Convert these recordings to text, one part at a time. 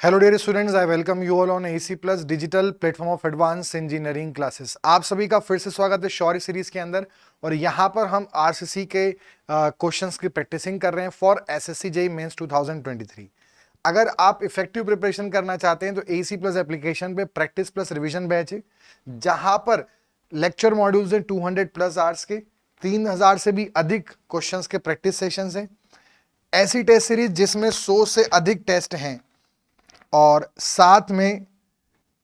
Hello dear students, I welcome you all on AC plus digital platform of advance engineering classes. आप सभी का फिर से स्वागत है शौर्य सीरीज के अंदर। और यहाँ पर हम आरसीसी के क्वेश्चंस की प्रैक्टिसिंग कर रहे हैं फॉर एसएससी जेईई मेंस 2023। अगर आप इफेक्टिव प्रिपरेशन करना चाहते हैं तो एसी प्लस एप्लीकेशन पे प्रैक्टिस प्लस रिविजन बैच है, जहां पर लेक्चर मॉड्यूल्स हैं 200 प्लस आवर्स के, 3000 से भी अधिक क्वेश्चंस के प्रैक्टिस सेशंस हैं। ऐसी टेस्ट सीरीज जिसमें 100 से अधिक टेस्ट हैं और साथ में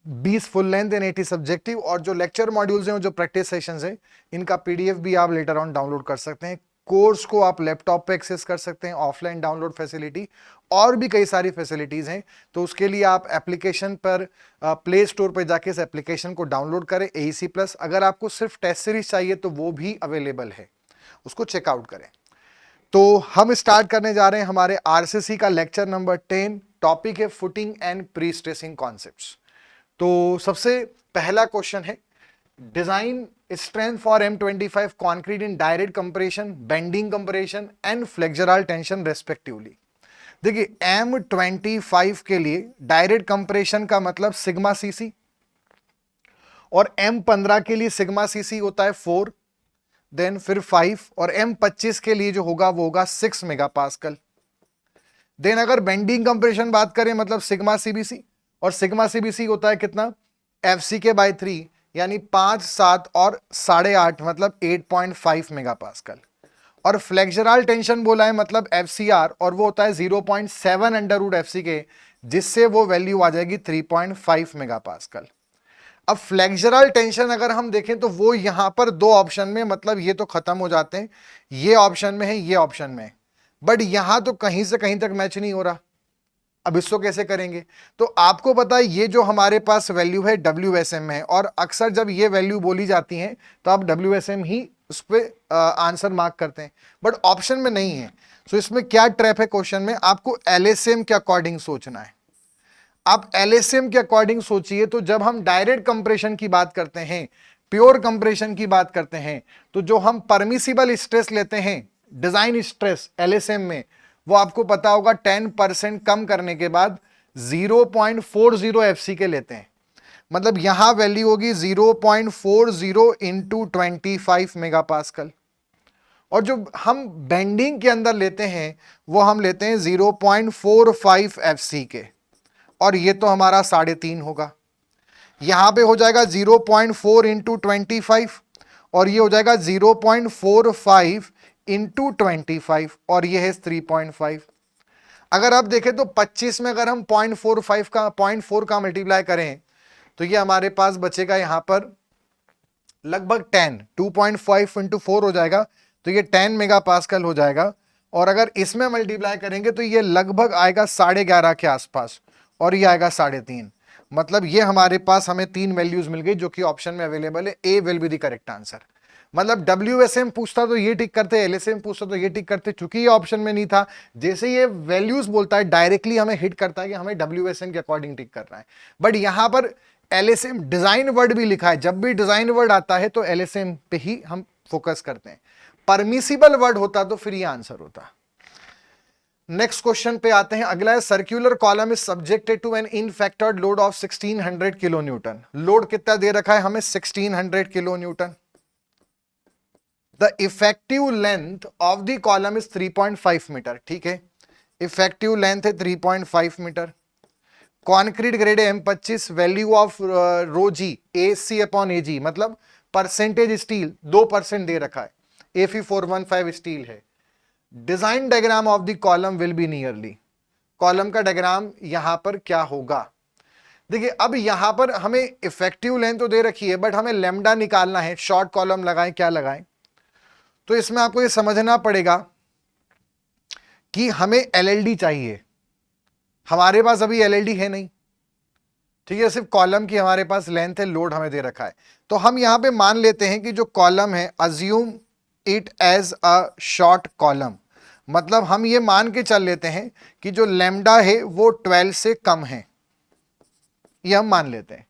20 फुल लेंथ एंड 80 सब्जेक्टिव, और जो लेक्चर मॉड्यूल्स हैं, जो प्रैक्टिस सेशंस हैं, इनका पीडीएफ भी आप लेटर ऑन डाउनलोड कर सकते हैं। कोर्स को आप लैपटॉप पे एक्सेस कर सकते हैं, ऑफलाइन डाउनलोड फैसिलिटी और भी कई सारी फैसिलिटीज हैं। तो उसके लिए आप एप्लीकेशन पर प्ले स्टोर पर जाके इस एप्लीकेशन को डाउनलोड करें, एईसी प्लस। अगर आपको सिर्फ टेस्ट सीरीज चाहिए तो वो भी अवेलेबल है, उसको चेकआउट करें। तो हम स्टार्ट करने जा रहे हैं हमारे आरसीसी का लेक्चर नंबर 10। टॉपिक है footing and pre stressing concepts. तो सबसे पहला क्वेश्चन है, design strength for M25 concrete in direct compression, bending compression and flexural tension respectively. देखिए, M25 के लिए डायरेक्ट कंप्रेशन का मतलब सिग्मा सीसी, और M15 के लिए सिग्मा सीसी होता है 4, देन फिर 5, और M25 के लिए जो होगा वो होगा 6 मेगापास्कल। देन अगर बेंडिंग कंप्रेशन बात करें, मतलब सिग्मा सीबीसी, और सिग्मा सीबीसी होता है कितना, FCK बाई 3, यानी 5, 7 और 8.5, मतलब 8.5 मेगापास्कल। और फ्लेक्सुरल टेंशन बोला है मतलब FCR, और वो होता है 0.7 अंडर रूट FCK, जिससे वो वैल्यू आ जाएगी 3.5 मेगापास्कल। अब फ्लेक्सुरल टेंशन अगर हम देखें तो वो यहां पर दो ऑप्शन में, मतलब ये तो खत्म हो जाते हैं, ये ऑप्शन में है, ये ऑप्शन में है, बट यहां तो कहीं से कहीं तक मैच नहीं हो रहा। अब इसको कैसे करेंगे? तो आपको पता है ये जो हमारे पास वैल्यू है WSM में है, और अक्सर जब ये वैल्यू बोली जाती है तो आप WSM ही उस पर आंसर मार्क करते हैं, बट ऑप्शन में नहीं है। तो इसमें क्या ट्रैप है क्वेश्चन में, आपको LSM के अकॉर्डिंग सोचना है। आप LSM के अकॉर्डिंग सोचिए, तो जब हम डायरेक्ट कंप्रेशन की बात करते हैं, प्योर कंप्रेशन की बात करते हैं, तो जो हम परमिसिबल स्ट्रेस लेते हैं, डिजाइन स्ट्रेस LSM में, वो आपको पता होगा 10% कम करने के बाद 0.40 FCK लेते हैं। मतलब यहां वैल्यू होगी 0.40 इंटू 25 मेगापास्कल। और जो हम बेंडिंग के अंदर लेते हैं वो हम लेते हैं 0.45 FCK, और ये तो हमारा 3.5 होगा। यहां पे हो जाएगा 0.4 इंटू 25, और ये हो जाएगा 0.45 इंटू 25, और ये है 3.5। अगर आप देखें तो 25 में अगर हम 0.45 का 0.4 का मल्टीप्लाई करें तो ये हमारे पास बचेगा यहां पर लगभग 10, 2.5 इंटू 4 हो जाएगा, तो ये 10 मेगापास्कल हो जाएगा। और अगर इसमें मल्टीप्लाई करेंगे तो ये लगभग आएगा 11.5 के आसपास, और ये आएगा 3.5। मतलब ये हमारे पास हमें 3 वैल्यूज मिल गई जो कि ऑप्शन में अवेलेबल है। A will be the correct answer. मतलब WSM पूछता तो ये टिक करते, LSM पूछता तो ये टिक करते, चूंकि ये ऑप्शन में नहीं था। जैसे ये वैल्यूज बोलता है डायरेक्टली हमें हिट करता है कि हमें WSM के अकॉर्डिंग टिक करना है, बट यहां पर LSM डिजाइन वर्ड भी लिखा है। जब भी डिजाइन वर्ड आता है तो LSM पे ही हम फोकस करते हैं। परमिसिबल वर्ड होता तो फिर ये आंसर होता। नेक्स्ट क्वेश्चन पे आते हैं। अगला है, circular column is subjected to an unfactored load of 1600 kilo newton. Load कितना दे रखा है हमें? 1600 kilo newton. The effective length of the column is 3.5 metre. ठीक है, इफेक्टिव लेंथ है 3.5 metre. Concrete grade M25, value of rho g AC upon AG, मतलब percentage steel 2% दे रखा है, Fe415 स्टील है। Design diagram of the column will be nearly. Column का diagram यहां पर क्या होगा? देखिए, अब यहां पर हमें इफेक्टिव लेंथ तो दे रखी है, बट हमें लैम्डा निकालना है। शॉर्ट कॉलम लगाएं, क्या लगाएं? तो इसमें आपको यह समझना पड़ेगा कि हमें LLD चाहिए। हमारे पास अभी LLD है नहीं, ठीक है, सिर्फ कॉलम की हमारे पास लेंथ है, लोड हमें दे रखा है। तो हम यहां पे मान लेते हैं कि जो कॉलम है, assume it as a short column. मतलब हम ये मान के चल लेते हैं कि जो लैम्डा है वो 12 से कम है, ये हम मान लेते हैं।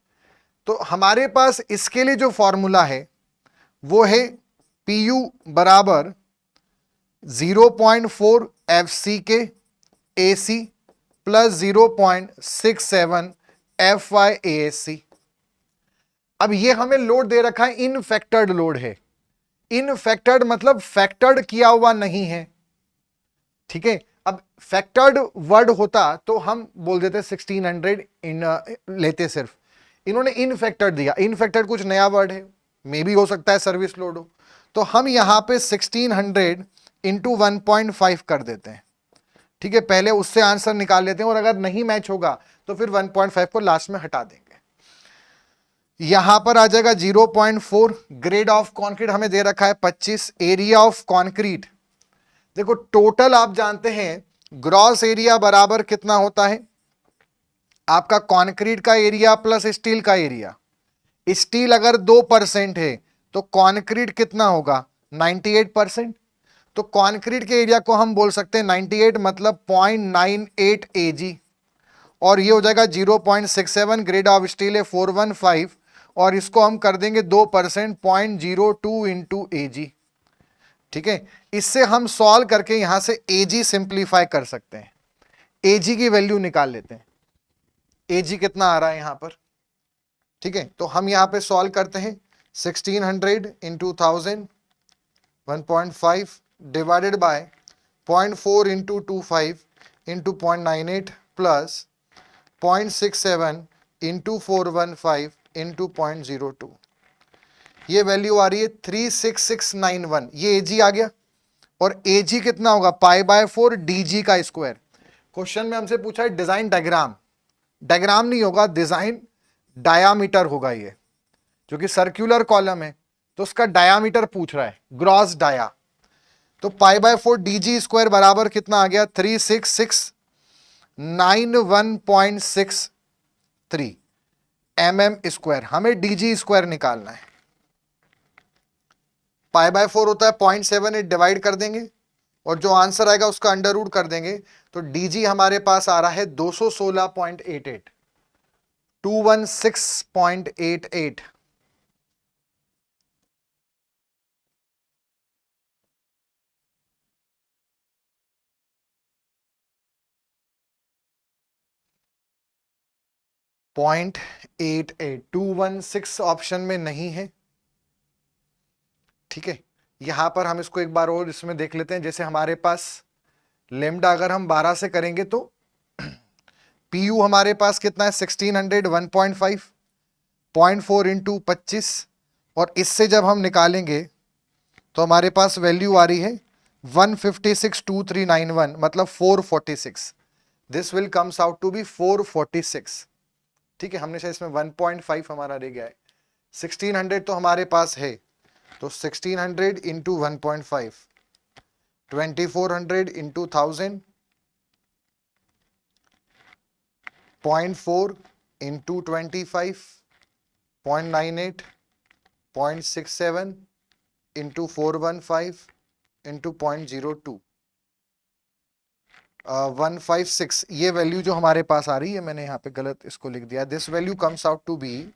तो हमारे पास इसके लिए जो फॉर्मूला है वो है PU बराबर 0.4 FCK AC प्लस 0.67 FYASC। अब ये हमें लोड दे रखा है, इनफैक्टर्ड लोड है। इनफैक्टर्ड मतलब फैक्टर्ड किया हुआ नहीं है, ठीक है। अब फैक्टर्ड वर्ड होता तो हम बोल देते 1600 इन लेते सिर्फ, इन्होंने इनफैक्टर्ड दिया। इनफैक्टर्ड कुछ नया वर्ड है, मे भी हो सकता है सर्विस लोड हो, तो हम यहां पे 1600 इंटू 1.5 कर देते हैं, ठीक है। पहले उससे आंसर निकाल लेते हैं और अगर नहीं मैच होगा तो फिर 1.5 को लास्ट में हटा देंगे। यहां पर आ जाएगा 0.4। ग्रेड ऑफ कॉन्क्रीट हमें दे रखा है 25। एरिया ऑफ कॉन्क्रीट, देखो टोटल आप जानते हैं ग्रॉस एरिया बराबर कितना होता है, आपका कॉन्क्रीट का एरिया प्लस स्टील का एरिया। स्टील अगर 2% है तो कॉन्क्रीट कितना होगा, 98%। तो कॉन्क्रीट के एरिया को हम बोल सकते हैं 98 मतलब 0.98 AG, और ये हो जाएगा 0.67। ग्रेड ऑफ स्टील है 415, और इसको हम कर देंगे 2%, 0.02 इंटू AG, ठीक है। इससे हम सॉल्व करके यहां से AG सिंप्लीफाई कर सकते हैं, AG की वैल्यू निकाल लेते हैं। AG कितना आ रहा है यहां पर, ठीक है। तो हम यहां पे सॉल्व करते हैं 1600 into 1000 1.5 divided by 0.4 into 25 into 0.98 plus 0.67 into 415 into 0.02, ये वैल्यू आ रही है 36691। ये AG आ गया, और AG कितना होगा, π/4 DG का स्क्वायर। क्वेश्चन में हमसे पूछा है डिजाइन डायग्राम, डायग्राम नहीं होगा, डिजाइन डायामीटर होगा ये, जो कि सर्कुलर कॉलम है तो उसका डायामीटर पूछ रहा है, ग्रॉस डाया। तो π/4 DG स्क्वायर बराबर कितना आ गया, 36691.63 mm स्क्वायर। हमें DG स्क्वायर निकालना है। π/4 होता है 0.78, डिवाइड कर देंगे और जो आंसर आएगा उसका अंडर रूट कर देंगे, तो DG हमारे पास आ रहा है 216.88, 216.88। पॉइंट 88 216 ऑप्शन में नहीं है, ठीक है। यहां पर हम इसको एक बार और इसमें देख लेते हैं। जैसे हमारे पास लेमडा अगर हम 12 से करेंगे तो PU हमारे पास कितना है 1600 1.5 0.4 इंटू 25, और इससे जब हम निकालेंगे तो हमारे पास वैल्यू आ रही है 1562391 मतलब 446। This will comes out to be 446, ठीक है। हमने शायद इसमें 1.5 हमारा रह गया है, 1600 तो हमारे पास है, तो 1600 into 1.5 2400 into 1000 0.4 into 25 0.98 0.67 into 415 into 0.02 156। ये वैल्यू जो हमारे पास आ रही है, मैंने यहाँ पे गलत इसको लिख दिया, this value comes out to be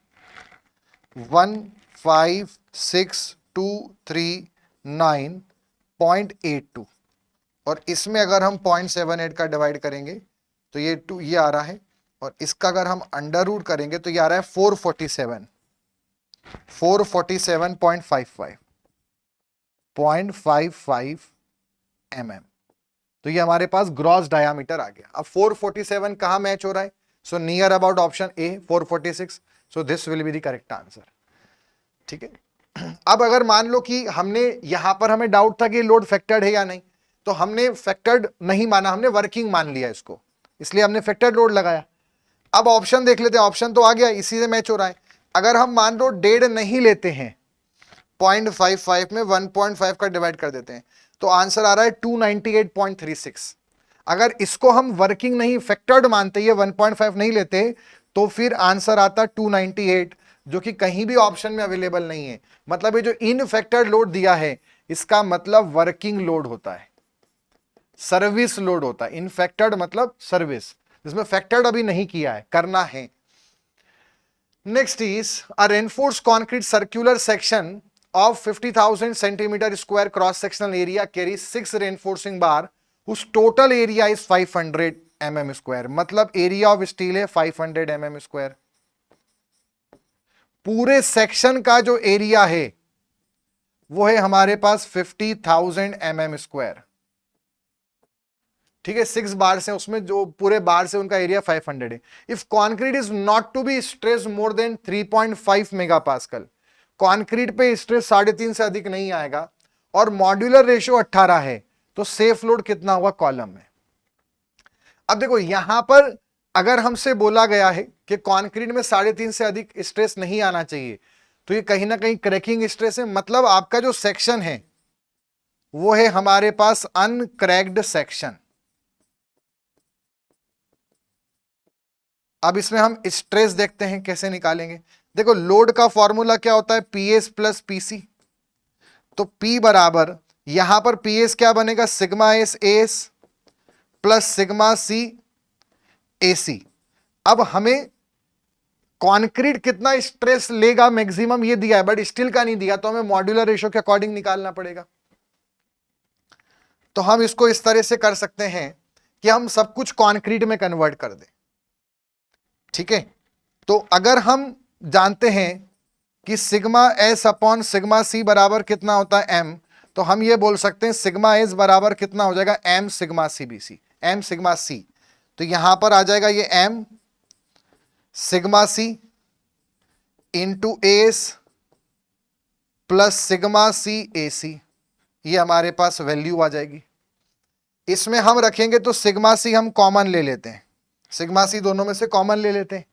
15623.9.82, और इसमें अगर हम 0.78 का डिवाइड करेंगे तो ये 2 ये आ रहा है, और इसका अगर हम अंडर रूट करेंगे तो ये आ रहा है 447.55 mm। तो ये हमारे पास ग्रॉस डायामीटर आ गया। अब 447 कहां मैच हो रहा है, so near about option A 446, so this will be the correct answer, ठीक है। अब अगर मान लो कि हमने यहां पर हमें डाउट था कि लोड फैक्टर्ड है या नहीं, तो हमने फैक्टर्ड नहीं माना, हमने वर्किंग मान लिया इसको, इसलिए हमने फैक्टर्ड लोड लगाया। अब ऑप्शन देख लेते हैं, ऑप्शन तो आ गया, इसी से मैच हो रहा है। अगर हम मान लो 1.5 नहीं लेते हैं, 0.55 में 1.5 का डिवाइड कर देते हैं, तो आंसर आ रहा है 298.36। अगर इसको हम वर्किंग नहीं फैक्टर्ड मानते, ये 1.5 नहीं लेते, तो फिर आंसर आता 298, जो कि कहीं भी ऑप्शन में अवेलेबल नहीं है। मतलब ये जो इनफैक्टर्ड लोड दिया है, इसका मतलब वर्किंग लोड होता है, सर्विस लोड होता है। इनफैक्टर्ड मतलब सर्विस, जिसमें फैक्टर्ड अभी नहीं किया है, करना है। Next is a reinforced concrete circular section of 50,000 centimeter square cross sectional area carries 6 reinforcing bar whose total area is 500 mm², मतलब एरिया ऑफ स्टील है 500 mm²। पूरे सेक्शन का जो एरिया है वो है हमारे पास 50,000 mm²। ठीक है, 6 बार से, उसमें जो पूरे बार से उनका एरिया 500 है। If concrete is not to be stress more than 3.5 megapascal, concrete पे स्ट्रेस 3.5 से अधिक नहीं आएगा और मॉड्यूलर रेशियो 18 है, तो सेफ लोड कितना हुआ कॉलम में। अब देखो यहां पर अगर हमसे बोला गया है कि कंक्रीट में 3.5 से अधिक स्ट्रेस नहीं आना चाहिए, तो ये कहीं ना कहीं क्रैकिंग स्ट्रेस है, मतलब आपका जो सेक्शन है वो है हमारे पास अनक्रैक्ड सेक्शन। अब इसमें हम स्ट्रेस देखते हैं कैसे निकालेंगे। देखो लोड का फॉर्मूला क्या होता है, पीएस प्लस पीसी। तो P बराबर, यहां पर पीएस क्या बनेगा, sigma S S plus sigma C AC. अब हमें कंक्रीट कितना स्ट्रेस लेगा मैक्सिमम ये दिया है, बट स्टील का नहीं दिया, तो हमें मॉड्यूलर रेशियो के अकॉर्डिंग निकालना पड़ेगा। तो हम इसको इस तरह से कर सकते हैं कि हम सब कुछ कंक्रीट में कन्वर्ट कर दें। ठीक है, तो अगर हम जानते हैं कि sigma S upon sigma C बराबर कितना होता है एम, तो हम ये बोल सकते हैं सिग्मा एस बराबर कितना हो जाएगा M sigma C B C, M sigma C. तो यहां पर आ जाएगा ये M sigma C into S plus sigma C A C, ये हमारे पास वैल्यू आ जाएगी। इसमें हम रखेंगे तो सिग्मा सी हम कॉमन ले लेते हैं, सिग्मा सी दोनों में से कॉमन ले लेते हैं।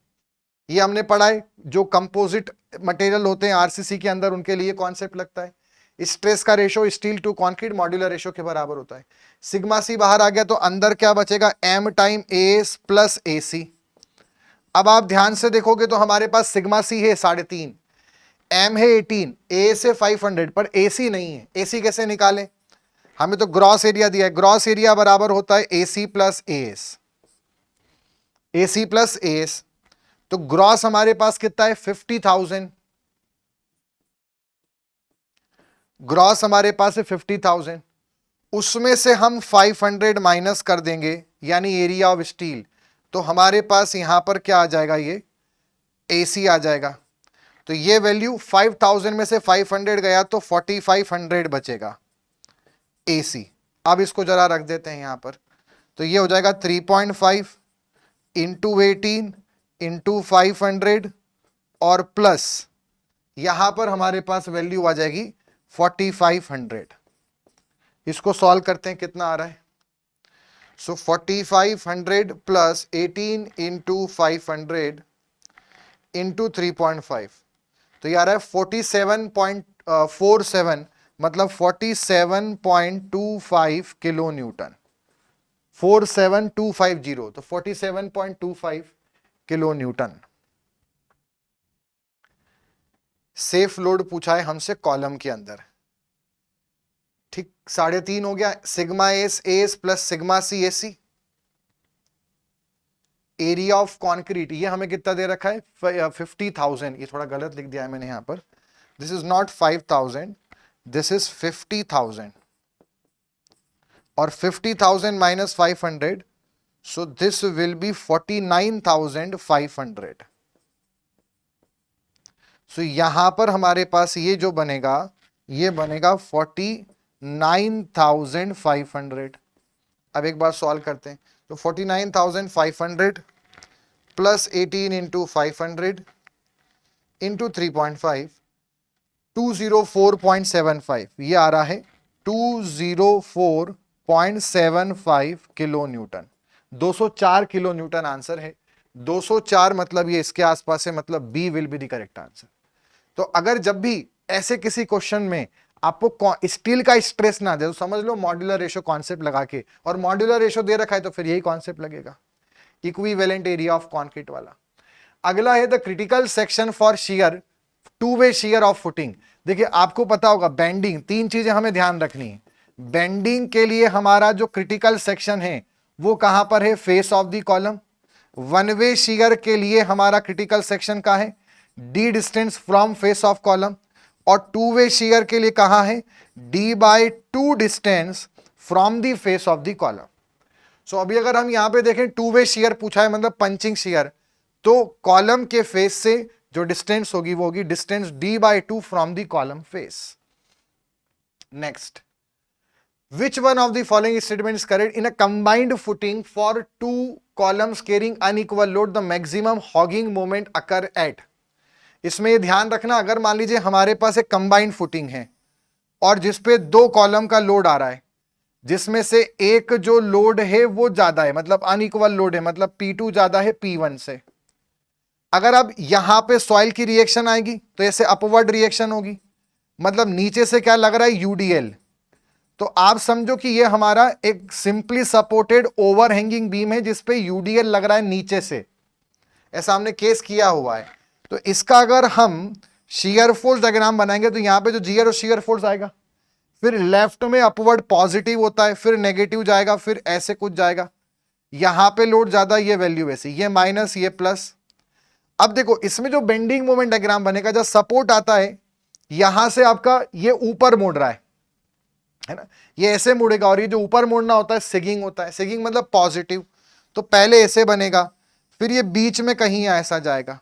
ये हमने पढ़ा है, जो कंपोजिट मटेरियल होते हैं आरसीसी के अंदर उनके लिए कॉन्सेप्ट लगता है। स्ट्रेस का ratio steel to concrete modular ratio के बराबर होता है। सिग्मा सी बाहर आ गया तो अंदर क्या बचेगा, एम टाइम एस प्लस ए सी। अब आप ध्यान से देखोगे तो हमारे पास सिग्मा सी है 3.5, एम है 18, ए से 500, पर ए सी नहीं है। ए सी कैसे निकालें, हमें तो ग्रॉस एरिया दिया है, ग्रॉस एरिया बराबर होता है A C plus A S, A C plus A S. तो ग्रॉस हमारे पास कितना है 50,000, ग्रॉस हमारे पास है 50,000, उसमें से हम 500 माइनस कर देंगे यानी एरिया ऑफ स्टील, तो हमारे पास यहां पर क्या आ जाएगा, ये एसी आ जाएगा। तो ये वैल्यू 5,000 में से 500 गया तो 4500 बचेगा एसी। अब इसको जरा रख देते हैं यहां पर, तो ये हो जाएगा 3.5 इंटू 18 इंटू 500 और प्लस यहां पर हमारे पास वैल्यू आ जाएगी 4500। इसको सॉल्व करते हैं, कितना आ रहा है, सो 4500 प्लस 18 इंटू 500 इंटू 3.5, तो ये आ रहा है 47.47, मतलब 47.25 किलो न्यूटन, 47250, तो 47.25 किलो न्यूटन सेफ लोड पूछा है हमसे कॉलम के अंदर। ठीक, 3.5 हो गया, sigma S S plus sigma C S C. Area of concrete ये हमें कितना दे रखा है 50,000, ये थोड़ा गलत लिख दिया है मैंने यहां पर, this is not 5,000, this is 50,000 और 50,000 minus 500, so this will be 49,500। सो यहां पर हमारे पास ये जो बनेगा, ये बनेगा 49,500। अब एक बार सॉल्व करते हैं, तो 49,500 प्लस 18 इंटू 500 इंटू 3.5, 204.75, ये आ रहा है 204.75 kilo newton, 204 kilo newton answer है। 204 मतलब ये इसके आसपास है, मतलब B will be the correct answer. तो अगर जब भी ऐसे किसी क्वेश्चन में आपको स्टील का स्ट्रेस ना दे तो समझ लो मॉड्यूलर रेशो कॉन्सेप्ट लगा के, और मॉड्यूलर रेशो दे रखा है तो फिर यही कॉन्सेप्ट लगेगा, इक्विवेलेंट एरिया ऑफ कंक्रीट वाला। अगला है the critical section for shear, to way shear of footing. देखिए आपको पता होगा बेंडिंग, 3 चीजें हमें ध्यान रखनी है। बेंडिंग के लिए हमारा जो क्रिटिकल सेक्शन है वो कहां पर है, face of the column. One way shear के लिए हमारा क्रिटिकल सेक्शन का है, D distance from face of column, और टू वे शियर के लिए कहां है, d/2 distance from the face of the column. So अभी अगर हम यहां पे देखें टू वे शेयर पूछा है, मतलब पंचिंग शेयर, तो कॉलम के फेस से जो डिस्टेंस होगी वो होगी distance d/2 from the column face. Next, which one of the following statement is correct? In a combined footing for two columns carrying unequal load, the maximum hogging moment occur at। इसमें ये ध्यान रखना, अगर मान लीजिए हमारे पास एक combined footing है और जिसपे दो कॉलम का लोड आ रहा है, जिसमें से एक जो लोड है वो ज्यादा है, मतलब अनइक्वल लोड है, मतलब P2 ज्यादा है P1 से। अगर अब यहां पे सॉइल की रिएक्शन आएगी तो ऐसे अपवर्ड रिएक्शन होगी, मतलब नीचे से क्या लग रहा है UDL, तो आप समझो कि ये हमारा एक सिंपली सपोर्टेड ओवरहैंगिंग बीम है जिसपे यूडीएल लग रहा है नीचे से, ऐसा हमने केस किया हुआ है। तो इसका अगर हम शियर फोर्स डायग्राम बनाएंगे तो यहां पे जो जीयर और शियर फोर्स आएगा, फिर लेफ्ट में अपवर्ड पॉजिटिव होता है, फिर नेगेटिव जाएगा, फिर ऐसे कुछ जाएगा। यहां पे लोड ज्यादा, ये वैल्यू वैसे, ये माइनस ये प्लस। अब देखो इसमें जो बेंडिंग मोमेंट डायग्राम बनेगा, जब सपोर्ट आता है यहां से आपका ये ऊपर मुड़ रहा है ना, ये ऐसे मुड़ेगा, और ये जो ऊपर मुड़ना होता है सेगिंग होता है। सेगिंग मतलब पॉजिटिव, तो पहले ऐसे बनेगा, फिर ये बीच में कहीं ऐसा जाएगा।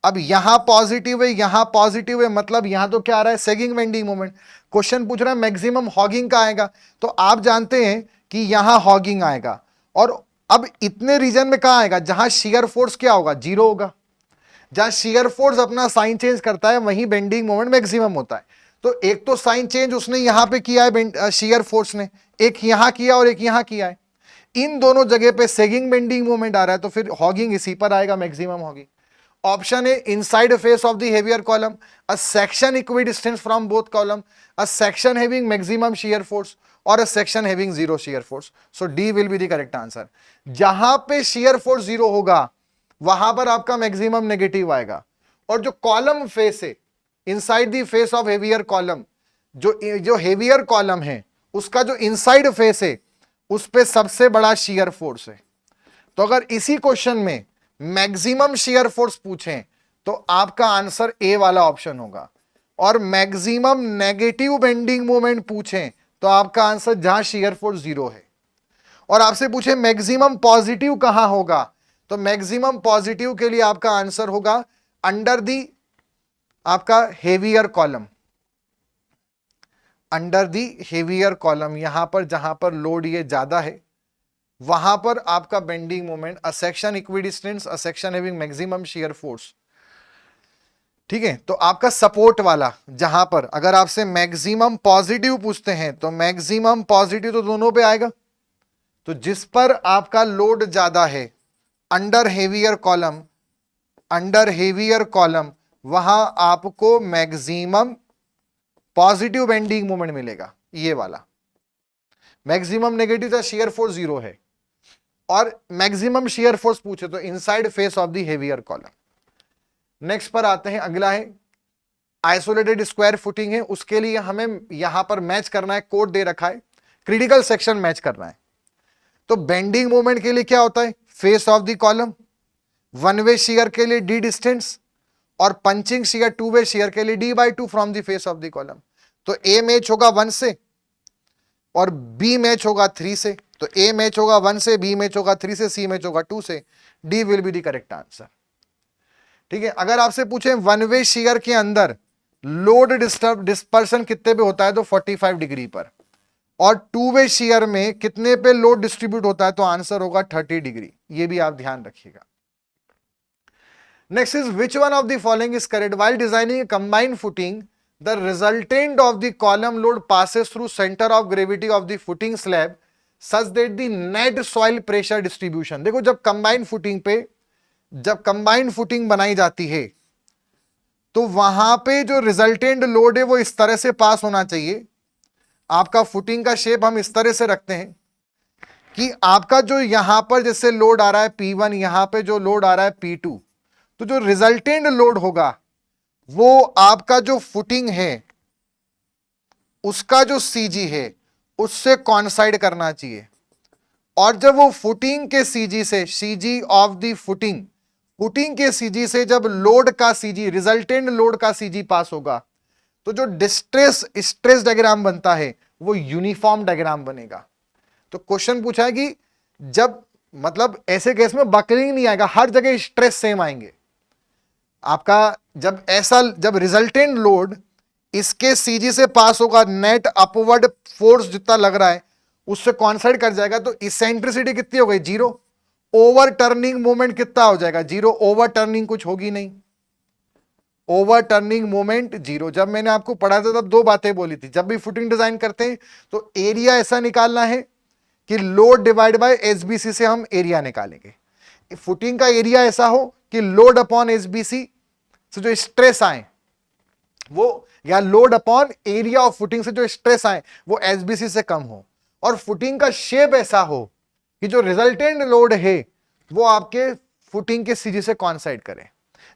अब यहां पॉजिटिव है, यहां पॉजिटिव है, मतलब यहां तो क्या आ रहा है सेगिंग बेंडिंग मोमेंट। क्वेश्चन पूछ रहा है मैक्सिमम हॉगिंग का आएगा, तो आप जानते हैं कि यहां हॉगिंग आएगा। और अब इतने रीजन में कहां आएगा जहां शियर फोर्स क्या होगा, जीरो होगा। जहां शियर फोर्स अपना साइन चेंज करता है वहीं बेंडिंग मोमेंट मैक्सिमम होता है। तो एक तो साइन चेंज उसने यहां पे किया है शियर फोर्स ने, एक यहां किया और एक यहां किया है, इन दोनों जगह पे सेगिंग बेंडिंग मोमेंट आ रहा है, तो फिर हॉगिंग इसी पर आएगा, maximum hogging. Option A inside face of the heavier column, a section equidistance from both column, a section having maximum shear force, और a section having zero shear force. So D will be the correct answer. जहां पे shear force zero होगा वहां पर आपका maximum negative आएगा, और जो कॉलम फेस है inside the face of heavier column, जो हेवियर कॉलम है उसका जो इनसाइड फेस है उस पे सबसे बड़ा शियर फोर्स है। तो अगर इसी क्वेश्चन में मैक्सिमम शियर फोर्स पूछें तो आपका आंसर ए वाला ऑप्शन होगा, और मैक्सिमम नेगेटिव बेंडिंग मोमेंट पूछें तो आपका आंसर जहां शियर फोर्स जीरो है। और आपसे पूछे मैक्सिमम पॉजिटिव कहां होगा, तो मैक्सिमम पॉजिटिव के लिए आपका आंसर होगा अंडर दी आपका heavier column, under the heavier column, यहां पर जहां पर लोड ये ज्यादा है वहां पर आपका बेंडिंग मोमेंट, अ सेक्शन इक्विडिस्टेंस, अ section having maximum shear force. ठीक है, तो आपका सपोर्ट वाला जहां पर अगर आपसे मैक्सिमम पॉजिटिव पूछते हैं तो मैक्सिमम पॉजिटिव तो दोनों पे आएगा, तो जिस पर आपका लोड ज्यादा है under heavier column, under heavier column, वहां आपको मैक्सिमम पॉजिटिव बेंडिंग मोमेंट मिलेगा, ये वाला। मैक्सिमम नेगेटिव का शियर फोर्स जीरो है, और मैक्सिमम शियर फोर्स पूछे तो inside face of the heavier column. Next पर आते हैं, अगला है आइसोलेटेड स्क्वायर फुटिंग है, उसके लिए हमें यहां पर मैच करना है, कोड दे रखा है क्रिटिकल सेक्शन मैच करना है। तो बेंडिंग मोमेंट के लिए क्या होता है, face of the column, one way share के लिए डी डिस्टेंस, और punching share two way share के लिए d/2 from the face of the column. तो ए मैच होगा 1 से और बी मैच होगा 3 से, तो ए मैच होगा 1 से, बी मैच होगा 3 से, सी मैच होगा 2 से, D will be the correct answer. ठीक है, अगर आपसे पूछे वन वे शेयर के अंदर लोड डिस्पर्सन कितने पे होता है, तो 45 डिग्री पर, और टू वे शेयर में कितने पे लोड डिस्ट्रीब्यूट होता है, तो आंसर होगा 30 डिग्री। ये भी आप ध्यान रखिएगा। Next is which one of the following is correct, while designing a combined footing the resultant of the column load passes through center of gravity of the footing slab such that the net soil pressure distribution। देखो जब combined footing पे, जब combined footing बनाई जाती है तो वहां पे जो रिजल्टेंट लोड है वो इस तरह से पास होना चाहिए। आपका फुटिंग का शेप हम इस तरह से रखते हैं कि आपका जो यहां पर जैसे लोड आ रहा है P1, यहां पे जो लोड आ रहा है P2, तो जो रिजल्टेंट लोड होगा वो आपका जो फुटिंग है उसका जो सीजी है उससे कॉन्साइड करना चाहिए। और जब वो फुटिंग के सीजी से, CG of the footing, footing के सीजी से जब लोड का सीजी, रिजल्टेंट लोड का सीजी पास होगा तो जो डिस्ट्रेस स्ट्रेस डायग्राम बनता है वो यूनिफॉर्म डायग्राम बनेगा। तो क्वेश्चन पूछा है कि जब मतलब ऐसे केस में बकलिंग नहीं आएगा, हर जगह स्ट्रेस सेम आएंगे आपका। जब रिजल्टेंट लोड इसके सीजी से पास होगा, नेट अपवर्ड फोर्स जितना लग रहा है उससे कॉन्साइड कर जाएगा, तो इसेंट्रिसिटी कितनी हो गई? 0। ओवर टर्निंग मोमेंट कितना हो जाएगा? 0। ओवर टर्निंग कुछ होगी नहीं, ओवर टर्निंग मोमेंट 0। जब मैंने आपको पढ़ा था तब दो बातें बोली थी, जब भी फुटिंग डिजाइन करते हैं तो एरिया ऐसा निकालना है कि लोड डिवाइड बाय एसबीसी से हम एरिया निकालेंगे। फुटिंग का एरिया ऐसा हो कि लोड अपॉन एसबीसी से जो स्ट्रेस आए वो, या load upon area of footing से जो स्ट्रेस आए वो एसबीसी से कम हो, और फुटिंग का शेप ऐसा हो कि जो रिजल्टेंट लोड है वो आपके फुटिंग के सीजी से कॉन्साइड करे।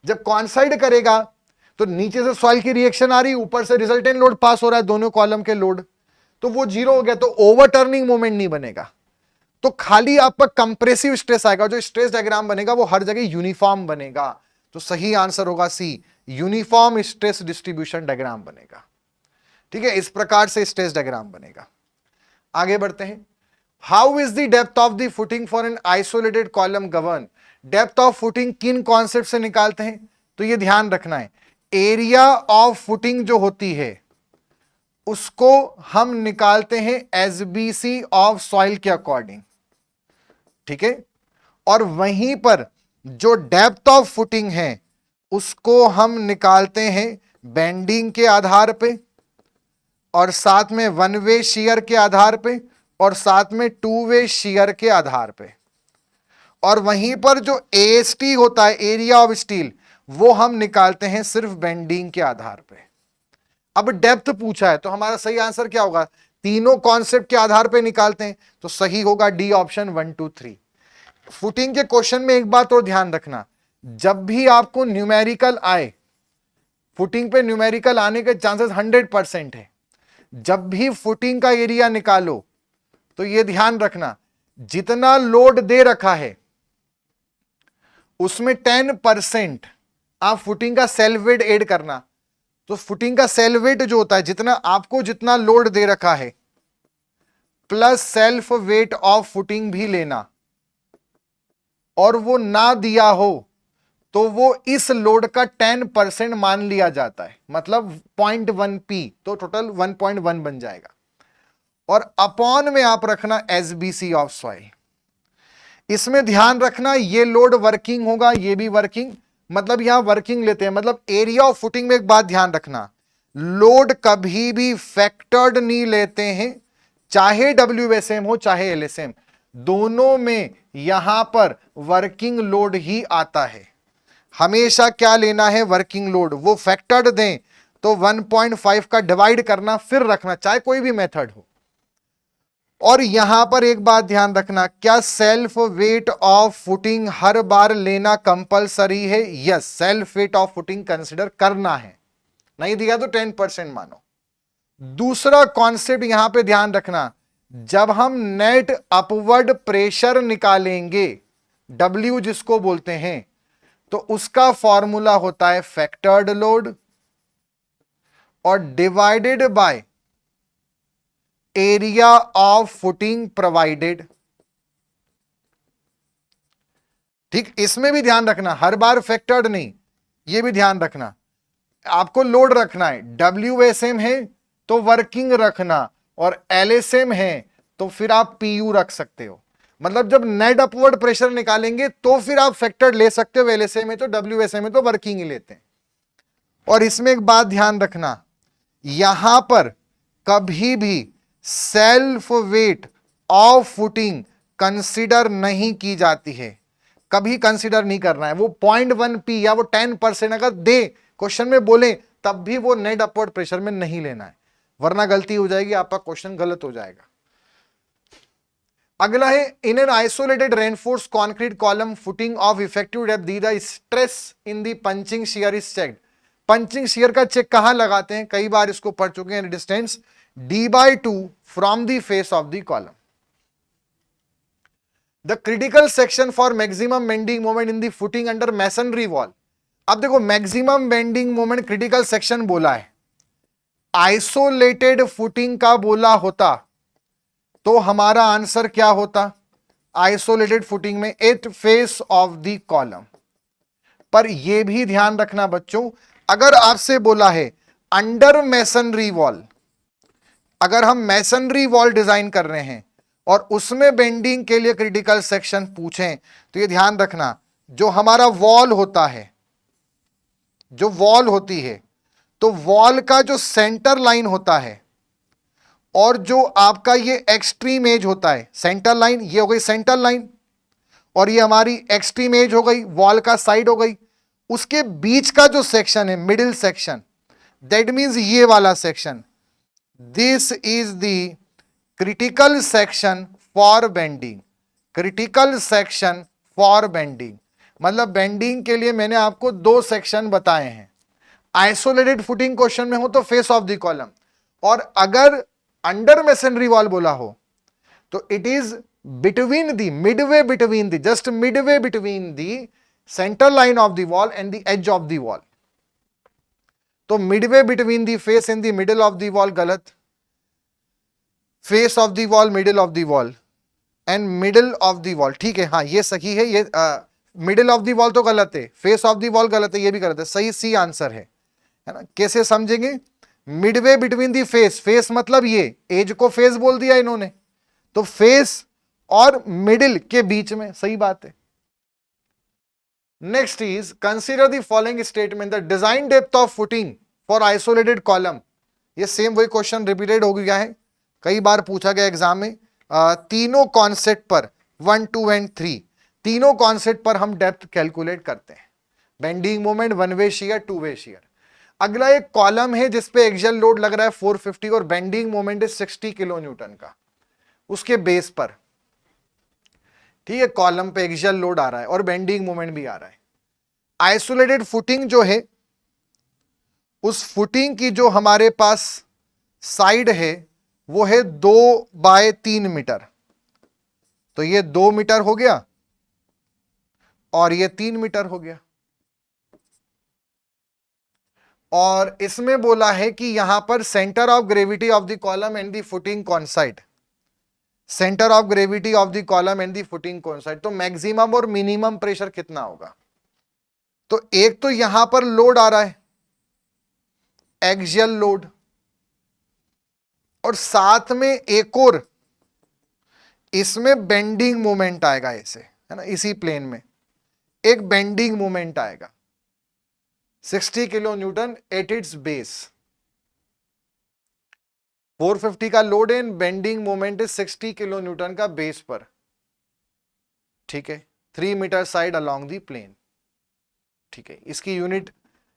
जब कॉन्साइड करेगा तो नीचे से सॉइल की रिएक्शन आ रही, ऊपर से रिजल्टेंट लोड पास हो रहा है, दोनों कॉलम के लोड, तो वो 0 हो गया, तो ओवर टर्निंग मोमेंट नहीं बनेगा, तो खाली आपका कंप्रेसिव स्ट्रेस आएगा। जो स्ट्रेस डायग्राम बनेगा वो हर जगह यूनिफॉर्म बनेगा, तो सही आंसर होगा सी, यूनिफॉर्म स्ट्रेस डिस्ट्रीब्यूशन डायग्राम बनेगा। ठीक है, इस प्रकार से स्ट्रेस डायग्राम बनेगा। आगे बढ़ते हैं। How is the depth of the footing for an isolated column govern? Depth of footing किन कॉन्सेप्ट से निकालते हैं? तो ये ध्यान रखना है, एरिया ऑफ फुटिंग जो होती है उसको हम निकालते हैं एसबीसी ऑफ सॉइल के अकॉर्डिंग। ठीक है, और वहीं पर जो डेप्थ ऑफ फुटिंग है उसको हम निकालते हैं बेंडिंग के आधार पे, और साथ में वन वे शेयर के आधार पे, और साथ में टू वे शेयर के आधार पे। और वहीं पर जो एएसटी होता है, एरिया ऑफ स्टील, वो हम निकालते हैं सिर्फ बेंडिंग के आधार पे। अब डेप्थ पूछा है तो हमारा सही आंसर क्या होगा? तीनों कॉन्सेप्ट के आधार पे निकालते हैं, तो सही होगा डी ऑप्शन 1 2 3। फुटिंग के क्वेश्चन में एक बात और ध्यान रखना, जब भी आपको न्यूमेरिकल आए, फुटिंग पे न्यूमेरिकल आने के चांसेस 100% है। जब भी फुटिंग का एरिया निकालो तो यह ध्यान रखना, जितना लोड दे रखा है उसमें 10% आप फुटिंग का सेल्फ वेट ऐड करना। तो फुटिंग का सेल्फ वेट जो होता है, जितना लोड दे रखा है plus self weight of footing भी लेना, और वो ना दिया हो तो वो इस लोड का 10% मान लिया जाता है, मतलब 0.1 पी, तो टोटल 1.1 बन जाएगा। और अपॉन में आप रखना एसबीसी ऑफ सॉइल। इसमें ध्यान रखना ये लोड वर्किंग होगा, ये भी वर्किंग, मतलब यहां वर्किंग लेते हैं, मतलब एरिया ऑफ फुटिंग में एक बात ध्यान रखना, लोड कभी भी फैक्टर्ड नहीं लेते हैं, चाहे WSM हो चाहे LSM, दोनों में यहां पर वर्किंग लोड ही आता है। हमेशा क्या लेना है? Working load. वो फैक्टर्ड दें तो 1.5 का डिवाइड करना फिर रखना, चाहे कोई भी मेथड हो। और यहां पर एक बात ध्यान रखना, क्या सेल्फ वेट ऑफ फुटिंग हर बार लेना कंपलसरी है? Yes, self weight of footing consider करना है, नहीं दिया तो 10% मानो। दूसरा कॉन्सेप्ट यहां पे ध्यान रखना, जब हम नेट अपवर्ड प्रेशर निकालेंगे, W जिसको बोलते हैं, तो उसका फॉर्मूला होता है फैक्टर्ड लोड और divided by area of footing provided. ठीक, इसमें भी ध्यान रखना, हर बार फैक्टर्ड नहीं, ये भी ध्यान रखना। आपको लोड रखना है, WSM है तो वर्किंग रखना, और LSM है तो फिर आप PU रख सकते हो। मतलब जब नेट अपवर्ड प्रेशर निकालेंगे तो फिर आप फैक्टर ले सकते हो, LSM में तो WSM में तो वर्किंग ही लेते हैं। और इसमें एक बात ध्यान रखना, यहां पर कभी भी self weight of footing consider नहीं की जाती है, कभी कंसीडर नहीं करना है। वो 0.1 पी या वो 10% अगर दे क्वेश्चन में बोले तब भी वो नेट अपवर्ड प्रेशर में नहीं लेना है, वरना गलती हो जाएगी, आपका क्वेश्चन गलत हो जाएगा। अगला है, in an isolated reinforce concrete column footing of effective depth the the stress in the punching shear is checked. Punching shear का चेक कहां लगाते हैं? कई बार इसको पढ़ चुके हैं, distance D/2 from the face of the column. The critical section for maximum bending moment in the footing under masonry wall. अब देखो, maximum bending moment critical section बोला है, आइसोलेटेड फुटिंग का बोला होता तो हमारा आंसर क्या होता? आइसोलेटेड फुटिंग में at face of the column. पर यह भी ध्यान रखना बच्चों, अगर आपसे बोला है अंडर मैसनरी वॉल, अगर हम मैसनरी वॉल डिजाइन कर रहे हैं और उसमें बेंडिंग के लिए क्रिटिकल सेक्शन पूछें, तो यह ध्यान रखना, जो हमारा वॉल होता है, जो वॉल होती है, तो वॉल का जो सेंटर लाइन होता है और जो आपका ये एक्सट्रीम एज होता है, सेंटर लाइन, ये हो गई सेंटर लाइन, और ये हमारी एक्सट्रीम एज हो गई, वॉल का साइड हो गई, उसके बीच का जो सेक्शन है, मिडिल सेक्शन, दैट मींस ये वाला section, this is the critical section for bending. Critical section for bending मतलब बेंडिंग के लिए मैंने आपको दो सेक्शन बताए हैं। आइसोलेटेड फुटिंग क्वेश्चन में हो तो फेस ऑफ द कॉलम, और अगर अंडर मैसनरी वॉल बोला हो तो it is between the, midway between the, just midway between the centre line of the wall and the edge of the wall. तो midway between the face in the middle of the wall गलत, face of the wall, middle of the wall and middle of the wall, ठीक है, हाँ ये सही है। ये middle of the wall तो गलत है, फेस ऑफ द वॉल गलत है, ये भी गलत है, सही सी आंसर है ना। कैसे समझेंगे? Midway between the face, face मतलब ये एज को फेस बोल दिया इन्होंने, तो फेस और मिडिल के बीच में, सही बात है। Next is consider the following statement, the design depth of footing for isolated column. ये सेम वही क्वेश्चन रिपीटेड हो गया है, कई बार पूछा गया एग्जाम में। तीनों कॉन्सेप्ट पर 1, 2 एंड 3 तीनों कॉन्सेप्ट पर हम डेप्थ कैलकुलेट करते हैं। Bending moment, one way shear, to way shear. अगला एक कॉलम है जिसपे एक्सियल लोड लग रहा है 450 और बेंडिंग मोमेंट है 60 किलो न्यूटन का, उसके बेस पर, ठीक है, कॉलम पे एक्सियल लोड आ रहा है और बेंडिंग मोमेंट भी आ रहा है। आइसोलेटेड फुटिंग जो है, उस फुटिंग की जो हमारे पास साइड है वो है 2/3 मीटर, तो ये 2 मीटर हो गया और ये 3 मीटर हो गया। और इसमें बोला है कि यहां पर centre of gravity of the column and the footing कॉन्साइड, centre of gravity of the column and the footing कॉन्साइड, तो मैक्सिमम और मिनिमम प्रेशर कितना होगा? तो एक तो यहां पर लोड आ रहा है एक्सियल लोड, और साथ में एक और इसमें बेंडिंग मोमेंट आएगा, ऐसे है ना, इसी प्लेन में एक बेंडिंग मोमेंट आएगा 60 kilo Newton at its base. 450 का लोड है, बेंडिंग मोमेंट है 60 किलो न्यूटन का बेस पर, ठीक है, 3 metre side along the plane, ठीक है। इसकी यूनिट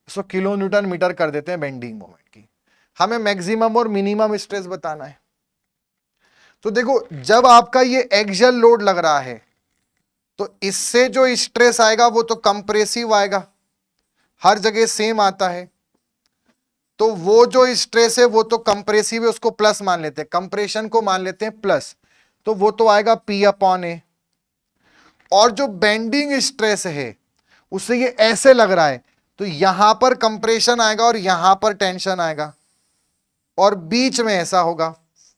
इसको किलो न्यूटन मीटर कर देते हैं बेंडिंग मोमेंट की। हमें मैक्सिमम और मिनिमम स्ट्रेस बताना है। तो देखो, जब आपका ये एक्सियल लोड लग रहा है तो इससे जो स्ट्रेस आएगा वो तो कंप्रेसिव आएगा, हर जगह सेम आता है, तो वो जो स्ट्रेस है वो तो कंप्रेसिव है, उसको प्लस मान लेते हैं, कंप्रेशन को मान लेते हैं प्लस, तो वो तो आएगा P/A। और जो बेंडिंग स्ट्रेस है उससे ये ऐसे लग रहा है, तो यहां पर कंप्रेशन आएगा और यहां पर टेंशन आएगा, और बीच में ऐसा होगा,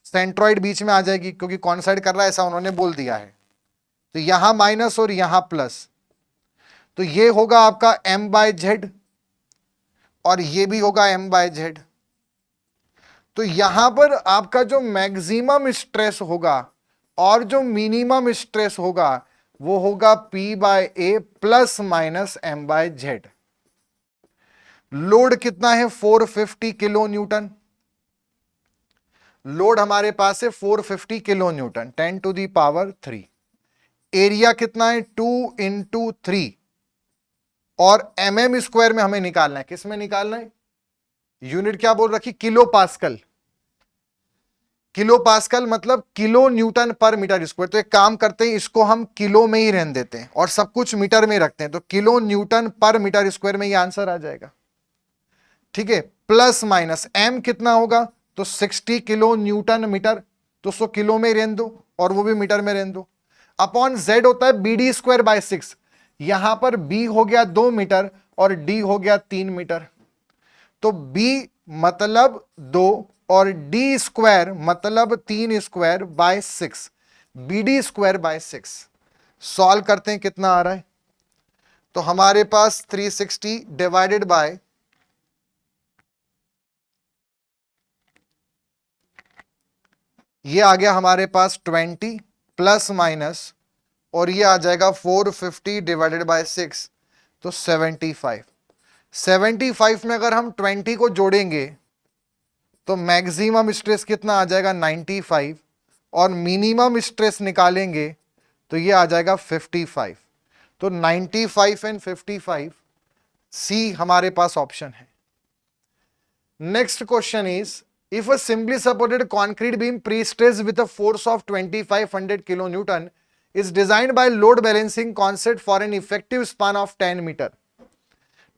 सेंट्रॉइड बीच में आ जाएगी क्योंकि कॉन्साइड कर रहा है, ऐसा उन्होंने बोल दिया है। तो यहां माइनस और यहां प्लस, तो ये होगा आपका M/Z और ये भी होगा M/Z। तो यहां पर आपका जो मैक्सिमम स्ट्रेस होगा और जो मिनिमम स्ट्रेस होगा वो होगा P/A plus minus M/Z। Load कितना है? 450 किलो न्यूटन। लोड हमारे पास है 450 किलो न्यूटन, 10⁻³ एरिया कितना है? 2 × 3, और mm² में हमें निकालना है। किस में निकालना है? यूनिट क्या बोल रखी? Kilo pascal. किलो पास्कल मतलब किलो न्यूटन पर मीटर स्क्वायर। तो एक काम करते हैं, इसको हम किलो में ही रहने देते हैं और सब कुछ मीटर में रखते हैं, तो किलो न्यूटन पर मीटर स्क्वायर में ये आंसर आ जाएगा, ठीक है। प्लस माइनस m कितना होगा? तो 60 किलो न्यूटन मीटर, तो उसको किलो में रहने दो और वो भी मीटर में रहने दो, अपॉन z होता है BD²/6। यहां पर b हो गया 2 मीटर और d हो गया 3 मीटर, तो b मतलब 2 और d² मतलब 3²/6, BD²/6। सॉल्व करते हैं, कितना आ रहा है, तो हमारे पास 360 डिवाइडेड बाय ये आ गया हमारे पास 20 प्लस माइनस, और ये आ जाएगा 450 डिवाइडेड बाय 6, तो 75। 75 में अगर हम 20 को जोड़ेंगे तो मैक्सिमम स्ट्रेस कितना आ जाएगा 95, और मिनिमम स्ट्रेस निकालेंगे तो ये आ जाएगा 55। तो 95 एंड 55, सी हमारे पास ऑप्शन है। Next question is, if a simply supported concrete beam pre-stressed with a force of 2500 kilonewton is designed by load balancing concept for an effective span of 10 meter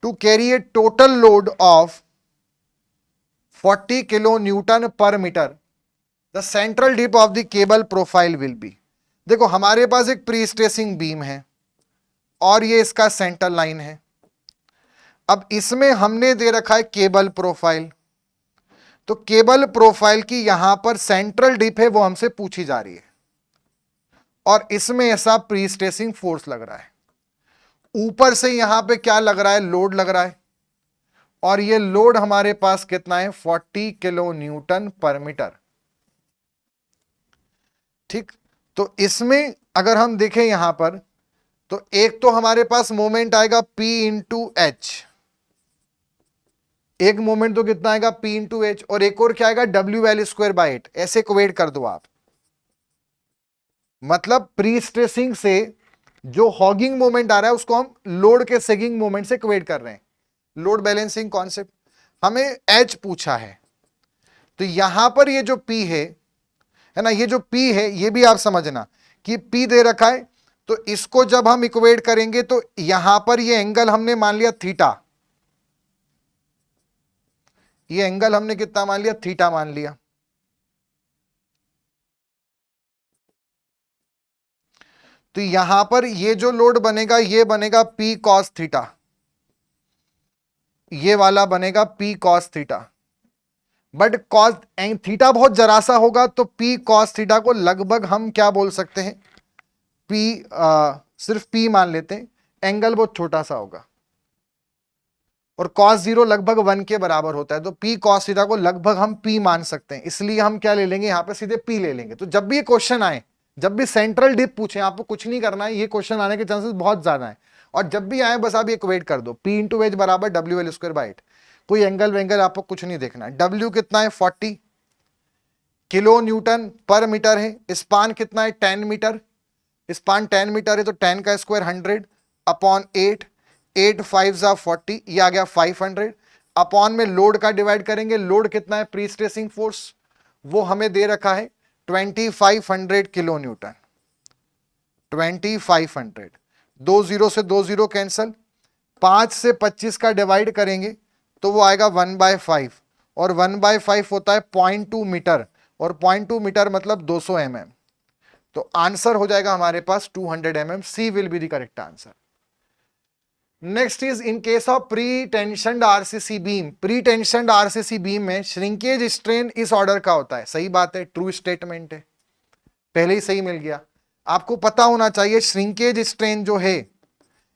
to carry a total load of 40 kilonewton per meter, the central dip of the cable profile will be। देखो हमारे पास एक pre stressing beam है और ये इसका centre line है। अब इसमें हमने दे रखा है केबल प्रोफाइल, तो केबल प्रोफाइल की यहां पर सेंट्रल डिप है वो हमसे पूछी जा रही है, और इसमें ऐसा प्री स्ट्रेसिंग फोर्स लग रहा है। ऊपर से यहां पे क्या लग रहा है, लोड लग रहा है, और ये लोड हमारे पास कितना है 40 किलो न्यूटन पर मीटर। ठीक, तो इसमें अगर हम देखें यहां पर, तो एक तो हमारे पास मोमेंट आएगा P इंटू एच, एक मोमेंट तो कितना आएगा P इंटू एच, और एक और क्या आएगा WL²/8। ऐसे इक्वेट कर दो आप, मतलब प्री स्ट्रेसिंग से जो हॉगिंग मोमेंट आ रहा है उसको हम लोड के सेगिंग मोमेंट से इक्वेट कर रहे हैं। लोड बैलेंसिंग कॉन्सेप्ट, हमें H पूछा है, तो यहां पर ये जो P है ना, ये जो P है ये भी आप समझना कि P दे रखा है, तो इसको जब हम इक्वेट करेंगे तो यहां पर ये एंगल हमने मान लिया थीटा, ये एंगल हमने कितना मान लिया, थीटा मान लिया। तो यहां पर ये जो लोड बनेगा ये बनेगा P cos थीटा, ये वाला बनेगा P cos theta, but cos theta बहुत जरा सा होगा, तो P cos थीटा को लगभग हम क्या बोल सकते हैं, सिर्फ P मान लेते हैं, एंगल बहुत छोटा सा होगा, और cos 0 लगभग 1 के बराबर होता है, तो P cos थीटा को लगभग हम P मान सकते हैं, इसलिए हम क्या ले लेंगे यहां पे, सीधे P ले लेंगे। तो जब भी ये क्वेश्चन आए, जब भी सेंट्रल डिप पूछे, आपको कुछ नहीं करना है, ये क्वेश्चन आने के चांसेस बहुत ज्यादा है, और जब भी आए बस आप ये इक्वेट कर दो, P इंटू एच बराबर WL²/8, कोई एंगल वेंगल आपको कुछ नहीं देखना है। W कितना है 40 किलो न्यूटन पर मीटर है, स्पान कितना है 10 मीटर, स्पान 10 मीटर है, तो 10 का स्क्वायर 100 अपॉन 8, 8 5 40, ये आ गया 500, अपॉन में लोड का डिवाइड करेंगे, लोड कितना है प्री स्ट्रेसिंग फोर्स, वो हमें दे रखा है 2500 किलो न्यूटन, 2500, 2 0 से 2 0 कैंसल, 5 से 25 का डिवाइड करेंगे तो वो आएगा 1/5, और 1/5 होता है 0.2 मीटर, और 0.2 मीटर मतलब 200 mm, तो आंसर हो जाएगा हमारे पास 200 mm। C will be the correct answer. Next is, in case of pre tensioned RCC beam, pre tensioned RCC beam में श्रिंकेज स्ट्रेन इस ऑर्डर का होता है। सही बात है, ट्रू स्टेटमेंट है, पहले ही सही मिल गया। आपको पता होना चाहिए श्रिंकेज स्ट्रेन जो है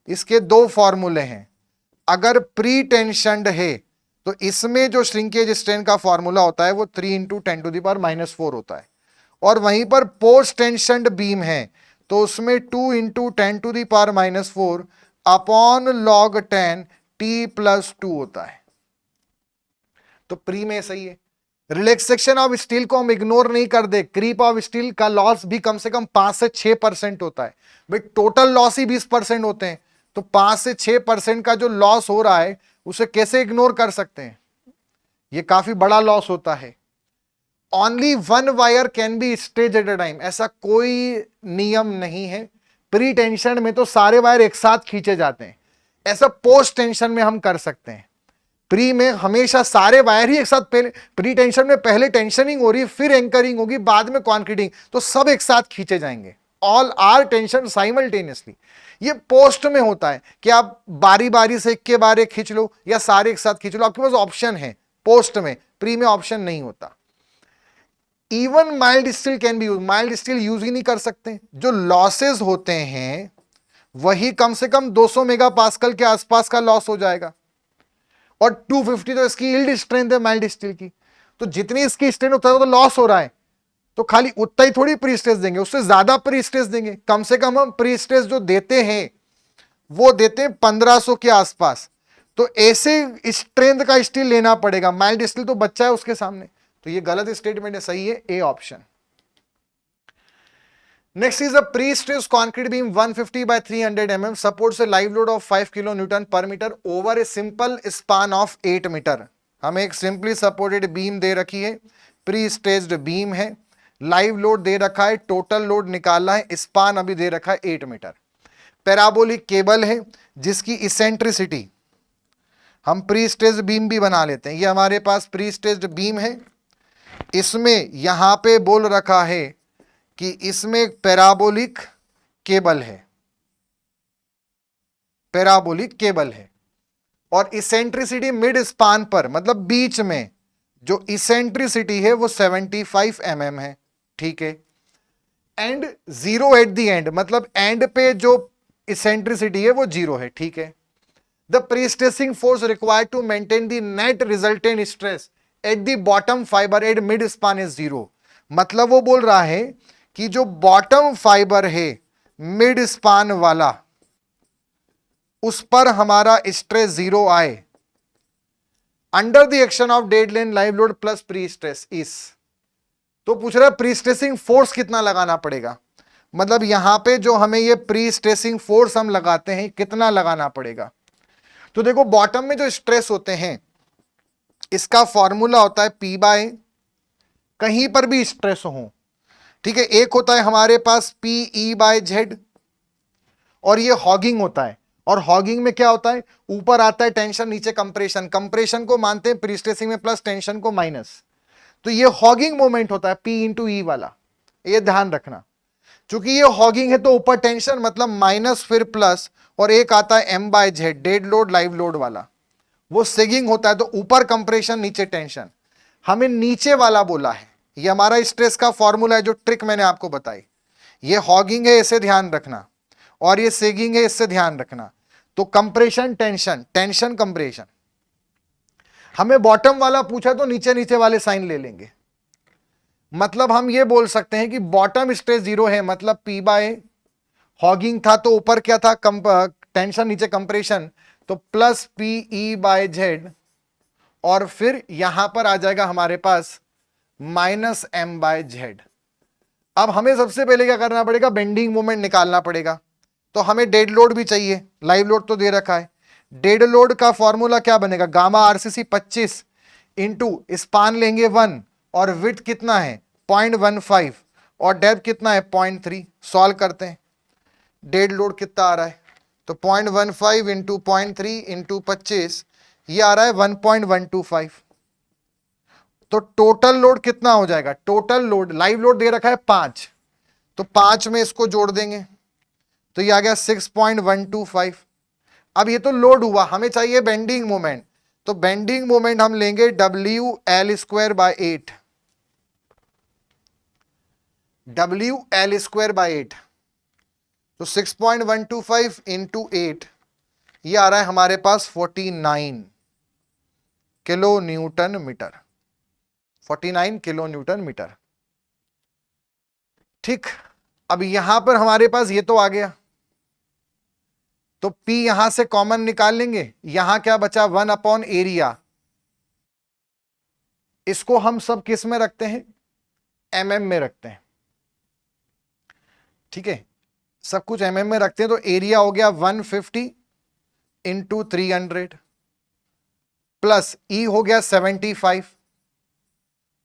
इसके दो फॉर्मूले हैं। अगर प्री टेंशनड है तो इसमें जो श्रिंकेज स्ट्रेन का फॉर्मूला होता है वो 3 × 10⁻⁻⁴ होता है, और वहीं पर पोस्ट टेंशनड बीम है तो उसमें 2 × 10⁻⁻⁴ अपॉन log 10 T+2 होता है। तो प्री में सही है। रिलैक्सेशन ऑफ स्टील को हम इग्नोर नहीं कर दे, क्रीप ऑफ स्टील का लॉस भी कम से कम 5 से 6% होता है, भाई टोटल लॉस ही 20% होते हैं, तो 5 से 6% का जो लॉस हो रहा है उसे कैसे इग्नोर कर सकते हैं, ये काफी बड़ा लॉस होता है। Only 1 wire can be stretched at a time, ऐसा कोई नियम नहीं है। प्री टेंशन में तो सारे वायर एक साथ खींचे जाते हैं, ऐसा पोस्ट टेंशन में हम कर सकते हैं। प्री में हमेशा सारे वायर ही एक साथ, पहले प्री टेंशन में पहले टेंशनिंग हो रही है, फिर एंकरिंग होगी, बाद में कॉन्क्रीटिंग, तो सब एक साथ खींचे जाएंगे, ऑल आर टेंशन साइमल्टेनियसली। ये पोस्ट में होता है कि आप बारी बारी से एक के बारे खींच लो या सारे एक साथ खींच लो, आपके पास ऑप्शन है पोस्ट में, प्री में ऑप्शन नहीं होता। Even mild steel can be use, mild steel use ही नहीं कर सकते, जो लॉसेस होते हैं वही कम से कम 200 मेगा पास्कल के आसपास का लॉस हो जाएगा, और 250 तो इसकी यील्ड स्ट्रेंथ है माइल्ड स्टील की, तो जितनी इसकी स्ट्रेंथ होता है तो लॉस हो रहा है, तो खाली उतना ही थोड़ी प्री स्ट्रेस देंगे, उससे ज्यादा प्री स्ट्रेस देंगे, कम से कम हम प्री स्ट्रेस जो देते हैं वो देते हैं 1500 के आसपास, तो ऐसे स्ट्रेंथ का स्टील लेना पड़ेगा, माइल्ड स्टील तो बच्चा है उसके सामने, तो ये गलत स्टेटमेंट है, सही है A option. Next is a pre-stressed concrete beam 150 by 300 mm supports a live load of 5 kN per meter over a simple span of 8 meter। हमें एक सिंपली सपोर्टेड बीम दे रखी है, प्री स्ट्रेस्ड बीम है, live load दे रखा है, total load निकालना है, span अभी दे रखा है 8 मीटर। पैराबोलिक केबल है जिसकी इसेंट्रिसिटी, हम प्री स्ट्रेस्ड बीम भी बना लेते हैं, ये हमारे पास प्री स्ट्रेस्ड बीम है, इसमें यहां पे बोल रखा है कि इसमें एक पैराबोलिक केबल है, पैराबोलिक केबल है, और इसेंट्रिसिटी मिड स्पान पर, मतलब बीच में जो इसेंट्रिसिटी है वो 75 mm है, ठीक है, and zero at the end, मतलब एंड पे जो इसेंट्रिसिटी है वो जीरो है, ठीक है। The prestressing force required to maintain the net resultant stress at the bottom fibre at mid span is zero, मतलब वो बोल रहा है कि जो बॉटम फाइबर है मिड स्पान वाला, उस पर हमारा स्ट्रेस जीरो आए under the action of dead length live load plus pre stress इस, तो पूछ रहा है प्री स्ट्रेसिंग फोर्स कितना लगाना पड़ेगा, मतलब यहां पे जो हमें ये प्री स्ट्रेसिंग फोर्स हम लगाते हैं कितना लगाना पड़ेगा। तो देखो बॉटम में जो स्ट्रेस होते हैं इसका फॉर्मूला होता है P बाय, कहीं पर भी स्ट्रेस हो, ठीक है, एक होता है हमारे पास PE बाय Z, और ये हॉगिंग होता है, और हॉगिंग में क्या होता है, ऊपर आता है टेंशन, नीचे कंप्रेशन, कंप्रेशन को मानते हैं प्री स्ट्रेसिंग में प्लस, टेंशन को माइनस, तो ये हॉगिंग मोमेंट होता है P इंटू E वाला, ये ध्यान रखना, क्योंकि ये हॉगिंग है तो ऊपर टेंशन मतलब माइनस फिर प्लस, और एक आता है M by Z dead load live load वाला, वो सेगिंग होता है, तो ऊपर कंप्रेशन नीचे टेंशन, हमें नीचे वाला बोला है, ये हमारा स्ट्रेस का फॉर्मूला है जो ट्रिक मैंने आपको बताई, ये हॉगिंग है इसे ध्यान रखना, और ये सेगिंग है इससे ध्यान रखना, तो कंप्रेशन टेंशन, टेंशन कंप्रेशन, हमें बॉटम वाला पूछा तो नीचे नीचे वाले साइन ले लेंगे, मतलब हम ये बोल सकते हैं कि बॉटम स्ट्रेस जीरो है, मतलब P बाय, हॉगिंग था तो ऊपर क्या था टेंशन, नीचे कंप्रेशन, तो प्लस PE बाय Z, और फिर यहां पर आ जाएगा हमारे पास माइनस M बाय Z। अब हमें सबसे पहले क्या करना पड़ेगा, बेंडिंग मोमेंट निकालना पड़ेगा, तो हमें डेड लोड भी चाहिए, लाइव लोड तो दे रखा है, डेड लोड का फॉर्मूला क्या बनेगा, गामा RCC 25 इंटू स्पान लेंगे 1, और विड्थ कितना है 0.15, और डेप्थ कितना है 0.3, सॉल्व करते हैं, डेड लोड कितना आ रहा है, तो 0.15 इंटू 0.3 इंटू 25, ये आ रहा है 1.125, तो टोटल लोड कितना हो जाएगा, टोटल लोड, लाइव लोड दे रखा है 5, तो 5 में इसको जोड़ देंगे तो ये आ गया 6.125। अब ये तो लोड हुआ, हमें चाहिए बेंडिंग मोमेंट, तो बेंडिंग मोमेंट हम लेंगे WL² बाय 8, WL² बाय 8, तो 6.125 इंटू 8, ये आ रहा है हमारे पास 49 kilo newton metre, 49 kilo newton metre, ठीक। अब यहां पर हमारे पास ये तो आ गया, तो P यहां से कॉमन निकाल लेंगे, यहां क्या बचा 1 अपॉन एरिया, इसको हम सब किस में रखते हैं, mm में रखते हैं, ठीक है, सब कुछ mm में रखते हैं, तो एरिया हो गया 150 इंटू 300 प्लस E हो गया 75,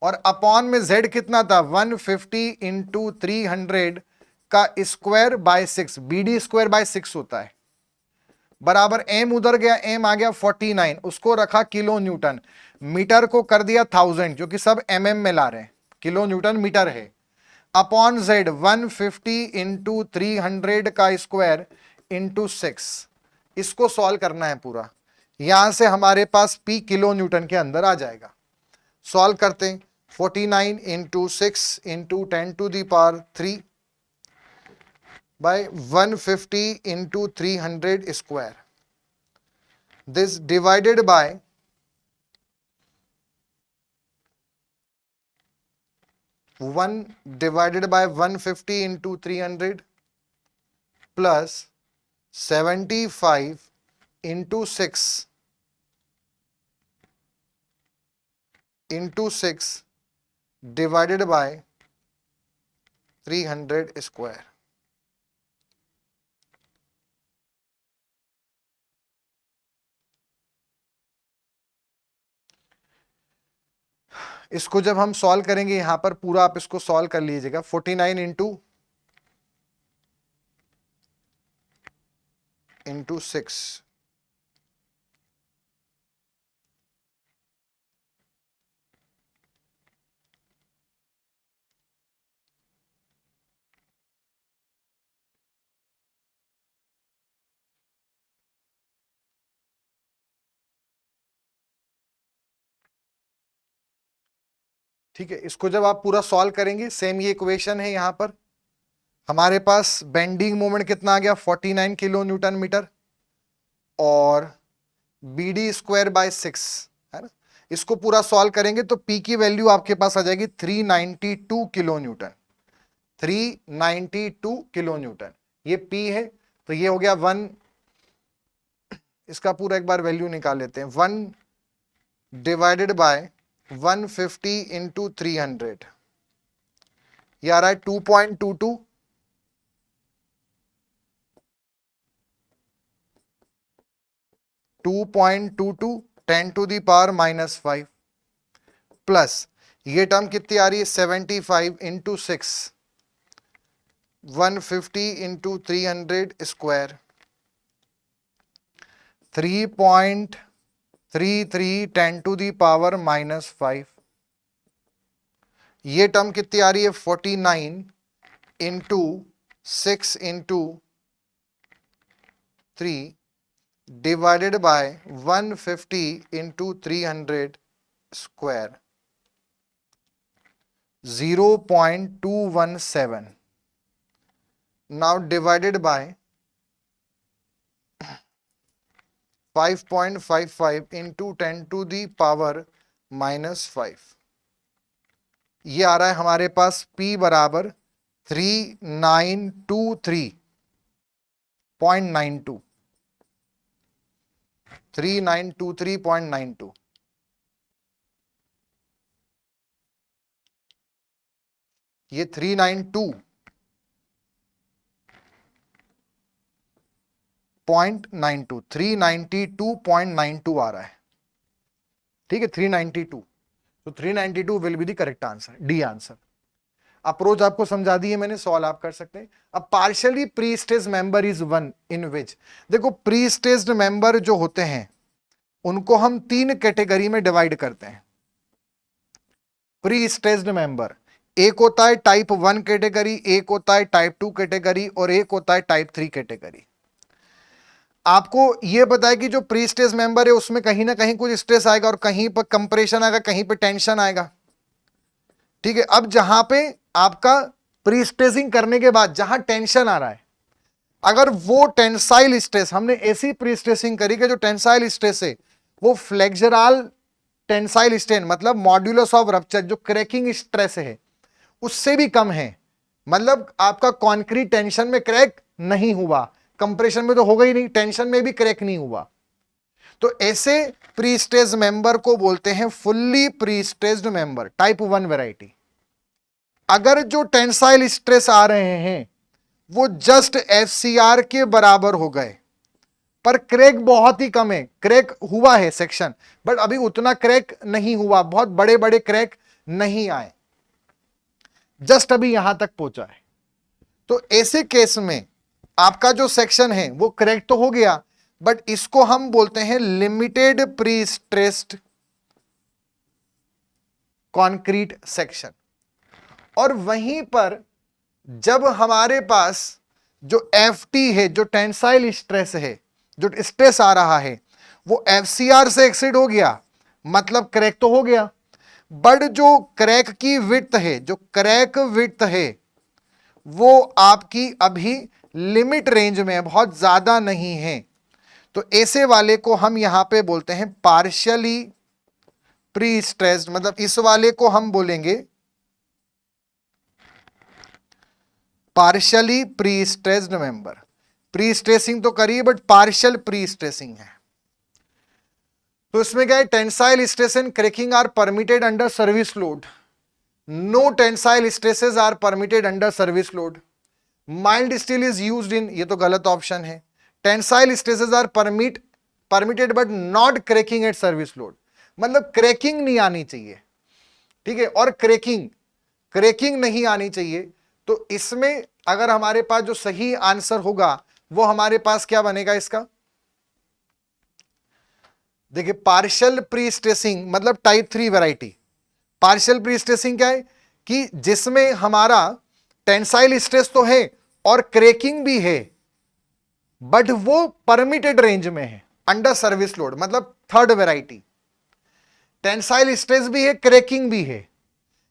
और अपॉन में Z कितना था 150 इंटू 300 का स्क्वायर बाय 6, BD² बाय 6 होता है, बराबर M उधर गया, M आ गया 49, उसको रखा किलो न्यूटन, मीटर को कर दिया 1000, क्योंकि सब mm में ला रहे हैं, किलो न्यूटन मीटर है, अपॉन Z 150 इंटू 300 का स्क्वायर इंटू 6, इसको सॉल्व करना है पूरा, यहां से हमारे पास P किलो न्यूटन के अंदर आ जाएगा, सॉल्व करते हैं, 49 into 6 into 10 to the power 3 by 150 into 300 square. This divided by 150 into 300 plus 75 into 6 into 6 divided by 300 square. इसको जब हम सॉल्व करेंगे, यहां पर पूरा आप इसको सॉल्व कर लीजिएगा. 49 इंटू 6 ठीक है. इसको जब आप पूरा सॉल्व करेंगे, सेम ये इक्वेशन है. यहां पर हमारे पास बेंडिंग मोमेंट कितना आ गया, 49 किलो न्यूटन मीटर और BD स्क्वायर बाय 6 है ना. इसको पूरा सॉल्व करेंगे तो P की वैल्यू आपके पास आ जाएगी 392 किलो न्यूटन. 392 किलो न्यूटन ये P है. तो ये हो गया 1, इसका पूरा एक बार वैल्यू निकाल लेते हैं. 1 डिवाइडेड बाय 150 इंटू 300, ये आ रहा है 2.22. 2.22 10 टू दी पावर -5 प्लस ये टर्म कितनी आ रही है 75 into 6 150 into 300 square 3.33 10 to the power -5. ये टर्म कितनी आ रही है 49 into 6 into 3 divided by 150 into 300 square 0.217. now divided by 5.55 into 10 to the power -5. ये आ रहा है हमारे पास P बराबर 3923.92. 3923.92. ये 392.92 आ रहा है. ठीक है 392. तो 392 will be the correct answer, D answer. Approach आपको समझा दी है मैंने, सॉल्व आप कर सकते हैं. अब partially pre stressed member is one in which, देखो प्री स्टेज्ड मेंबर जो होते हैं उनको हम 3 कैटेगरी में डिवाइड करते हैं. प्री स्टेज्ड मेंबर, एक होता है टाइप 1 कैटेगरी, एक होता है टाइप 2 कैटेगरी और एक होता है टाइप 3 कैटेगरी. आपको यह पता है कि जो प्री स्टेज मेंबर है उसमें कहीं ना कहीं कुछ स्ट्रेस आएगा और कहीं पर कंप्रेशन आएगा, कहीं पर टेंशन आएगा. ठीक है. अब जहां पे आपका प्री स्ट्रेसिंग करने के बाद जहां टेंशन आ रहा है, अगर वो टेंसाइल स्ट्रेस, हमने ऐसी प्री स्ट्रेसिंग करी कि जो टेंसाइल स्ट्रेस है वो फ्लेक्सुरल टेंसाइल स्ट्रेन मतलब मॉड्यूलस ऑफ रप्चर जो क्रैकिंग स्ट्रेस है उससे भी कम है. मतलब आपका कॉन्क्रीट टेंशन में क्रैक नहीं हुआ, कंप्रेशन में तो होगा ही नहीं, टेंशन में भी क्रैक नहीं हुआ. तो ऐसे प्री स्ट्रेस्ड मेंबर को बोलते हैं fully pre stressed member, type 1 variety. अगर जो टेंसाइल स्ट्रेस आ रहे हैं वो जस्ट FCR के बराबर हो गए पर क्रैक बहुत ही कम है, क्रैक हुआ है सेक्शन बट अभी उतना क्रैक नहीं हुआ, बहुत बड़े बड़े क्रैक नहीं आए, जस्ट अभी यहां तक पहुंचा है. तो ऐसे केस में आपका जो सेक्शन है वो क्रैक तो हो गया बट इसको हम बोलते हैं limited pre stressed concrete section. और वहीं पर जब हमारे पास जो FT है, जो टेंसाइल स्ट्रेस है, जो स्ट्रेस आ रहा है वो FCR से एक्सीड हो गया, मतलब क्रैक तो हो गया बट जो क्रैक की विड्थ है, जो क्रैक विड्थ है वो आपकी अभी लिमिट रेंज में है, बहुत ज्यादा नहीं है। तो ऐसे वाले को हम यहां पे बोलते हैं पार्शियली प्री स्ट्रेस्ड, मतलब इस वाले को हम बोलेंगे partially pre stressed member. Pre stressing तो करिए बट पार्शियल प्री स्ट्रेसिंग है। तो इसमें क्या है, tensile stress and cracking are permitted under service load, no tensile stresses are permitted under service load, mild steel is used in, ये तो गलत ऑप्शन है। Tensile stresses are permitted but not cracking at service load, मतलब cracking नहीं आनी चाहिए, ठीक है, और क्रैकिंग नहीं आनी चाहिए। तो इसमें अगर हमारे पास जो सही आंसर होगा वो हमारे पास क्या बनेगा इसका, देखिए पार्शियल प्री स्ट्रेसिंग मतलब type 3 variety. Partial pre stressing क्या है कि जिसमें हमारा टेंसाइल स्ट्रेस तो है और क्रैकिंग भी है, बट वो परमिटेड रेंज में है अंडर सर्विस लोड, मतलब थर्ड वैरायटी। टेंसाइल स्ट्रेस भी है, क्रैकिंग भी है।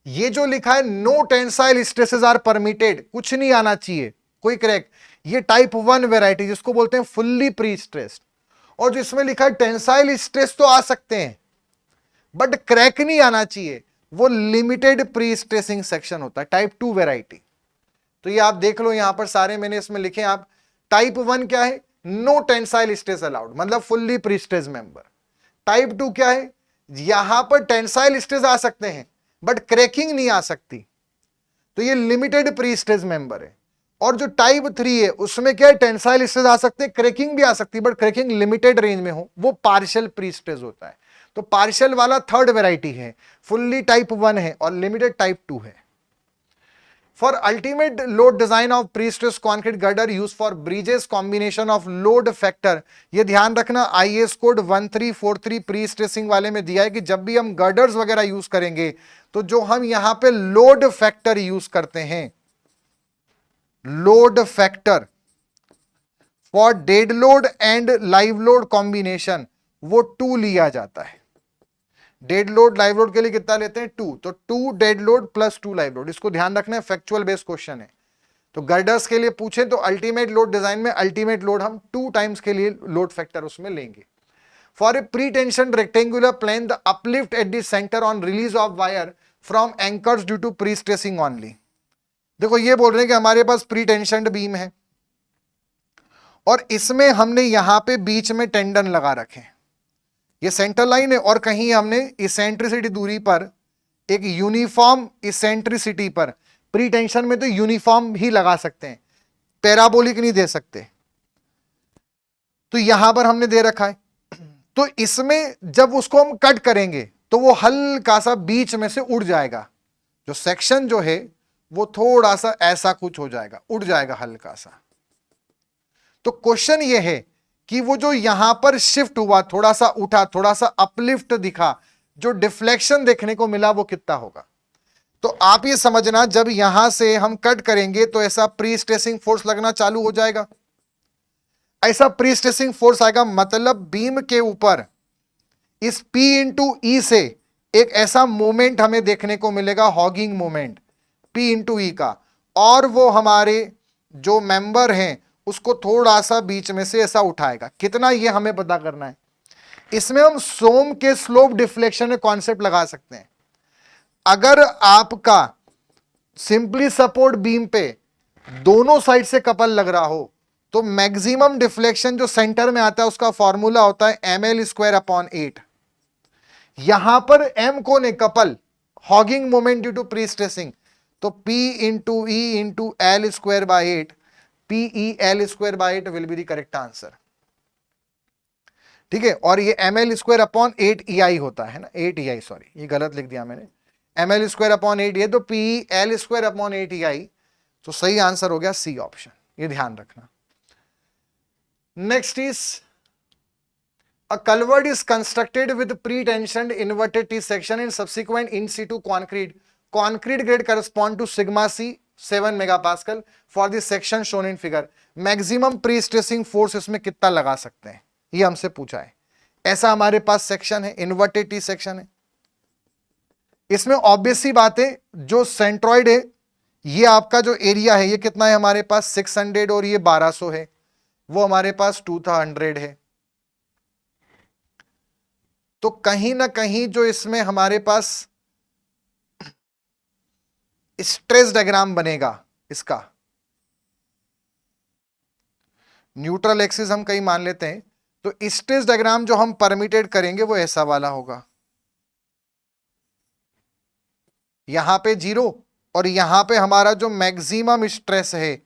ये जो लिखा है no tensile stresses are permitted, कुछ नहीं आना चाहिए, कोई क्रैक, ये टाइप 1 वैरायटी जिसको बोलते हैं फुल्ली प्री स्ट्रेस्ड। और जो इसमें लिखा है टेंसाइल स्ट्रेस तो आ सकते हैं बट क्रैक नहीं आना चाहिए, वो लिमिटेड प्री स्ट्रेसिंग सेक्शन होता है, टाइप 2 वैरायटी। तो ये आप देख लो यहां पर सारे मैंने इसमें लिखे, आप टाइप 1 क्या है, नो टेंसाइल स्ट्रेस अलाउड, मतलब fully pre stressed member. Type 2 क्या है, यहां पर टेंसाइल स्ट्रेस आ सकते हैं बट क्रैकिंग नहीं आ सकती, तो ये लिमिटेड प्री स्ट्रेस मेंबर है। और जो टाइप 3 है उसमें क्या है, टेंसाइल स्ट्रेस आ सकते हैं, क्रैकिंग भी आ सकती है बट क्रैकिंग लिमिटेड रेंज में हो, वो पार्शियल प्री स्ट्रेस होता है। तो पार्शियल वाला थर्ड वैरायटी है, फुल्ली टाइप 1 है और लिमिटेड टाइप 2 है। For ultimate load design of pre-stressed concrete girder used for bridges combination of load factor, ये ध्यान रखना IS कोड 1343 प्री स्ट्रेसिंग वाले में दिया है कि जब भी हम गर्डर्स वगैरह यूज करेंगे तो जो हम यहां पे लोड फैक्टर यूज करते हैं, load factor for dead load and live load combination, वो 2 लिया जाता है। डेड लोड लाइव लोड के लिए कितना लेते हैं, 2, तो 2 dead load plus 2 live load, इसको ध्यान रखना है, फैक्चुअल बेस्ड क्वेश्चन है। तो गर्डर्स के लिए पूछे तो अल्टीमेट लोड डिजाइन में अल्टीमेट लोड हम 2 टाइम्स के लिए लोड फैक्टर उसमें लेंगे। For a pre tension rectangular plane the uplift at the centre on release of wire from anchors due to pre stressing only. देखो ये बोल रहे हैं कि हमारे पास प्री टेंशन बीम है और इसमें हमने यहां पे बीच में टेंडन लगा रखे हैं, ये सेंटर लाइन है और कहीं हमने इसेंट्रिसिटी दूरी पर एक यूनिफॉर्म इसेंट्रिसिटी पर, प्री टेंशन में तो यूनिफॉर्म ही लगा सकते हैं, पैराबोलिक नहीं दे सकते, तो यहां पर हमने दे रखा है। तो इसमें जब उसको हम कट करेंगे तो वो हल्का सा बीच में से उड़ जाएगा, जो सेक्शन जो है वो थोड़ा सा ऐसा कुछ हो जाएगा, उड़ जाएगा हल्का सा। तो क्वेश्चन ये है कि वो जो यहां पर शिफ्ट हुआ, थोड़ा सा उठा, थोड़ा सा अपलिफ्ट दिखा, जो डिफ्लेक्शन देखने को मिला वो कितना होगा। तो आप ये समझना जब यहां से हम कट करेंगे तो ऐसा प्री स्ट्रेसिंग फोर्स लगना चालू हो जाएगा, ऐसा प्री स्ट्रेसिंग फोर्स आएगा, मतलब बीम के ऊपर इस P इंटू ई से एक ऐसा मोमेंट हमें देखने को मिलेगा, हॉगिंग मोमेंट P इंटू ई का, और वो हमारे जो मेंबर हैं उसको थोड़ा सा बीच में से ऐसा उठाएगा। कितना ये हमें पता करना है। इसमें हम सोम के स्लोप डिफ्लेक्शन में कॉन्सेप्ट लगा सकते हैं। अगर आपका सिंपली सपोर्ट बीम पे दोनों साइड से कपल लग रहा हो तो मैक्सिमम डिफ्लेक्शन जो सेंटर में आता है उसका फॉर्मूला होता है ml²/8। यहां पर m कौन है, couple, hogging moment due to pre stressing, तो P into E into L²/8, PEL²/8 will be the correct answer. ठीक है, और ये ml²/8 EI होता है ना, 8 EI, सॉरी ये गलत लिख दिया मैंने, ml²/8 ये तो PEL²/8 EI, तो सही आंसर हो गया सी ऑप्शन, ये ध्यान रखना। Next is a culvert is constructed with pre-tensioned inverted T section and subsequent in situ concrete. Concrete grade correspond to sigma C 7 megapascal for the section shown in figure. Maximum pre-stressing force इसमें कितना लगा सकते हैं, ये हमसे पूछा है। ऐसा हमारे पास सेक्शन है, इन्वर्टेड टी सेक्शन है, इसमें ऑब्वियस सी बात है, जो सेंट्रॉइड है ये आपका जो एरिया है ये कितना है हमारे पास 600 और ये 1200 है, वो हमारे पास 200 है। तो कहीं ना कहीं जो इसमें हमारे पास स्ट्रेस डायग्राम बनेगा, इसका न्यूट्रल एक्सिस हम कहीं मान लेते हैं, तो स्ट्रेस डायग्राम जो हम परमिटेड करेंगे वो ऐसा वाला होगा, यहां पे 0 और यहां पे हमारा जो मैक्सिमम स्ट्रेस है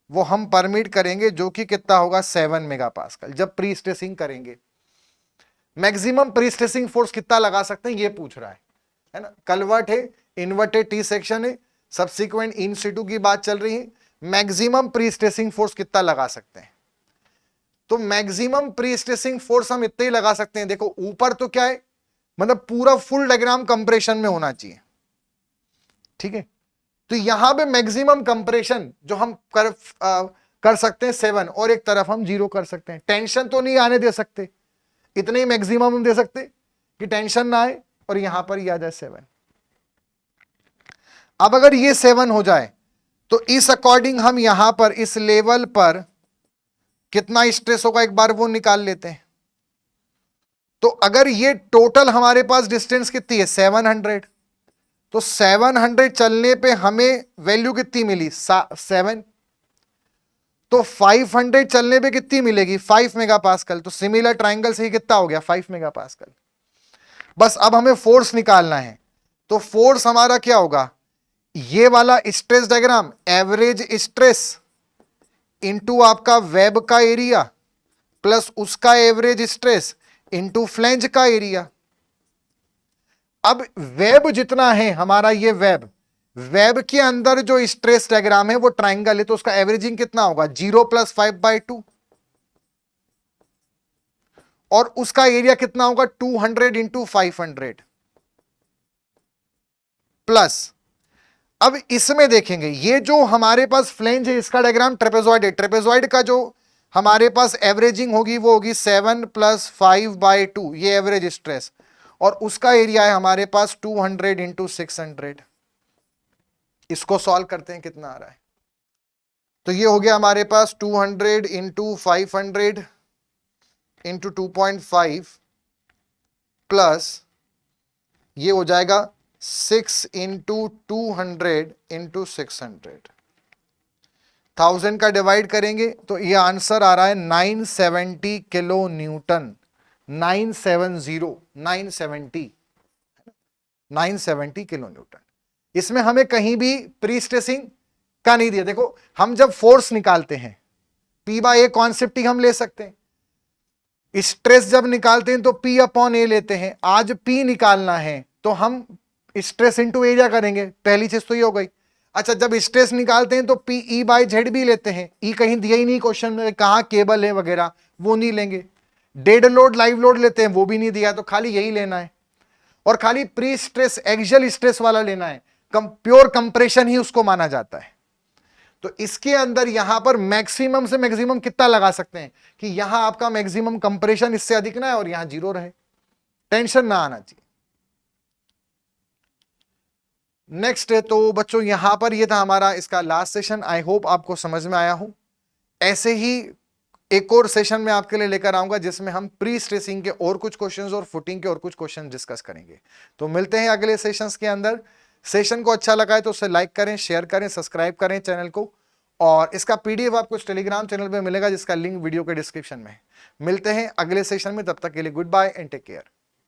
वो हम परमिट करेंगे, जो कि कितना होगा 7 मेगापास्कल। जब प्री स्ट्रेसिंग करेंगे मैक्सिमम प्री स्ट्रेसिंग फोर्स कितना लगा सकते हैं ये पूछ रहा है ना। कन्वर्ट है, इन्वर्टेड टी सेक्शन है, सब्सिक्वेंट इन सिटू की बात चल रही है, मैक्सिमम प्री स्ट्रेसिंग फोर्स कितना लगा सकते हैं। तो मैक्सिमम प्री स्ट्रेसिंग फोर्स हम इतने ही लगा सकते हैं। देखो ऊपर तो क्या है, मतलब पूरा फुल डायग्राम कंप्रेशन में होना चाहिए, ठीक है। तो यहां पे मैक्सिमम कंप्रेशन जो हम कर सकते हैं 7 और एक तरफ हम 0 कर सकते हैं। टेंशन तो नहीं आने दे सकते, इतने ही मैक्सिमम हम दे सकते कि टेंशन ना आए और यहां पर ही आ जाए 7। अब अगर ये 7 हो जाए तो इस अकॉर्डिंग हम यहां पर इस लेवल पर कितना स्ट्रेस होगा एक बार वो निकाल लेते हैं। तो अगर ये टोटल हमारे पास डिस्टेंस कितनी है 700, तो 700 चलने पे हमें वैल्यू कितनी मिली 7, तो 500 चलने पे कितनी मिलेगी 5 मेगापास्कल। तो सिमिलर ट्राइंगल से ही कितना हो गया 5 मेगापास्कल। बस अब हमें फोर्स निकालना है, तो फोर्स हमारा क्या होगा, ये वाला stress diagram average stress into आपका वेब का एरिया प्लस उसका एवरेज स्ट्रेस इनटू फ्लैंज का एरिया। अब वेब जितना है हमारा, ये वेब के अंदर जो स्ट्रेस डायग्राम है वो ट्राइंगल है, तो उसका एवरेजिंग कितना होगा 0 + 5/2 और उसका एरिया कितना होगा 200 × 500 प्लस। अब इसमें देखेंगे ये जो हमारे पास फ्लेंज है इसका डायग्राम ट्रेपेजॉइड है, ट्रेपेजॉइड का जो हमारे पास एवरेजिंग होगी वो होगी 7 + 5/2, ये एवरेज स्ट्रेस, और उसका एरिया है हमारे पास 200 × 600। इसको सॉल्व करते हैं कितना आ रहा है, तो ये हो गया हमारे पास 200 × 500 × 2.5 प्लस ये हो जाएगा 6 × 200 × 600। 1000 का डिवाइड करेंगे तो ये आंसर आ रहा है 970 किलो न्यूटन। 970 kilo Newton. इसमें हमें कहीं भी प्री स्ट्रेसिंग का नहीं दिया। देखो हम जब फोर्स निकालते हैं P/A कॉन्सेप्ट ही हम ले सकते हैं, स्ट्रेस जब निकालते हैं तो P/A लेते हैं। आज P निकालना है तो हम स्ट्रेस इनटू एरिया करेंगे, पहली चीज तो ये हो गई। अच्छा जब स्ट्रेस निकालते हैं तो PE/Z भी लेते हैं, E कहीं दिया ही नहीं क्वेश्चन में, कहां केबल है वगैरह वो नहीं लेंगे। डेड लोड लाइव लोड लेते हैं, वो भी नहीं दिया, तो खाली यही लेना है और खाली प्री स्ट्रेस एक्सियल स्ट्रेस वाला लेना है। प्योर कंप्रेशन ही उसको माना जाता है। तो इसके अंदर यहां पर मैक्सिमम से मैक्सिमम कितना लगा सकते हैं कि यहां आपका मैक्सिमम कंप्रेशन इससे अधिक ना है और यहां 0 रहे, टेंशन ना आना चाहिए। नेक्स्ट है, तो बच्चों यहां पर ये था हमारा इसका लास्ट सेशन। आई होप आपको समझ में आया हो। ऐसे ही एक और सेशन में आपके लिए लेकर आऊंगा जिसमें हम प्री स्ट्रेसिंग के और कुछ क्वेश्चंस और फुटिंग के और कुछ क्वेश्चन डिस्कस करेंगे। तो मिलते हैं अगले सेशंस के अंदर। सेशन को अच्छा लगा है तो उसे लाइक करें, शेयर करें, सब्सक्राइब करें चैनल को, और इसका PDF आपको टेलीग्राम चैनल पे मिलेगा जिसका लिंक वीडियो के डिस्क्रिप्शन में है। मिलते हैं अगले सेशन में, तब तक के लिए goodbye and take care.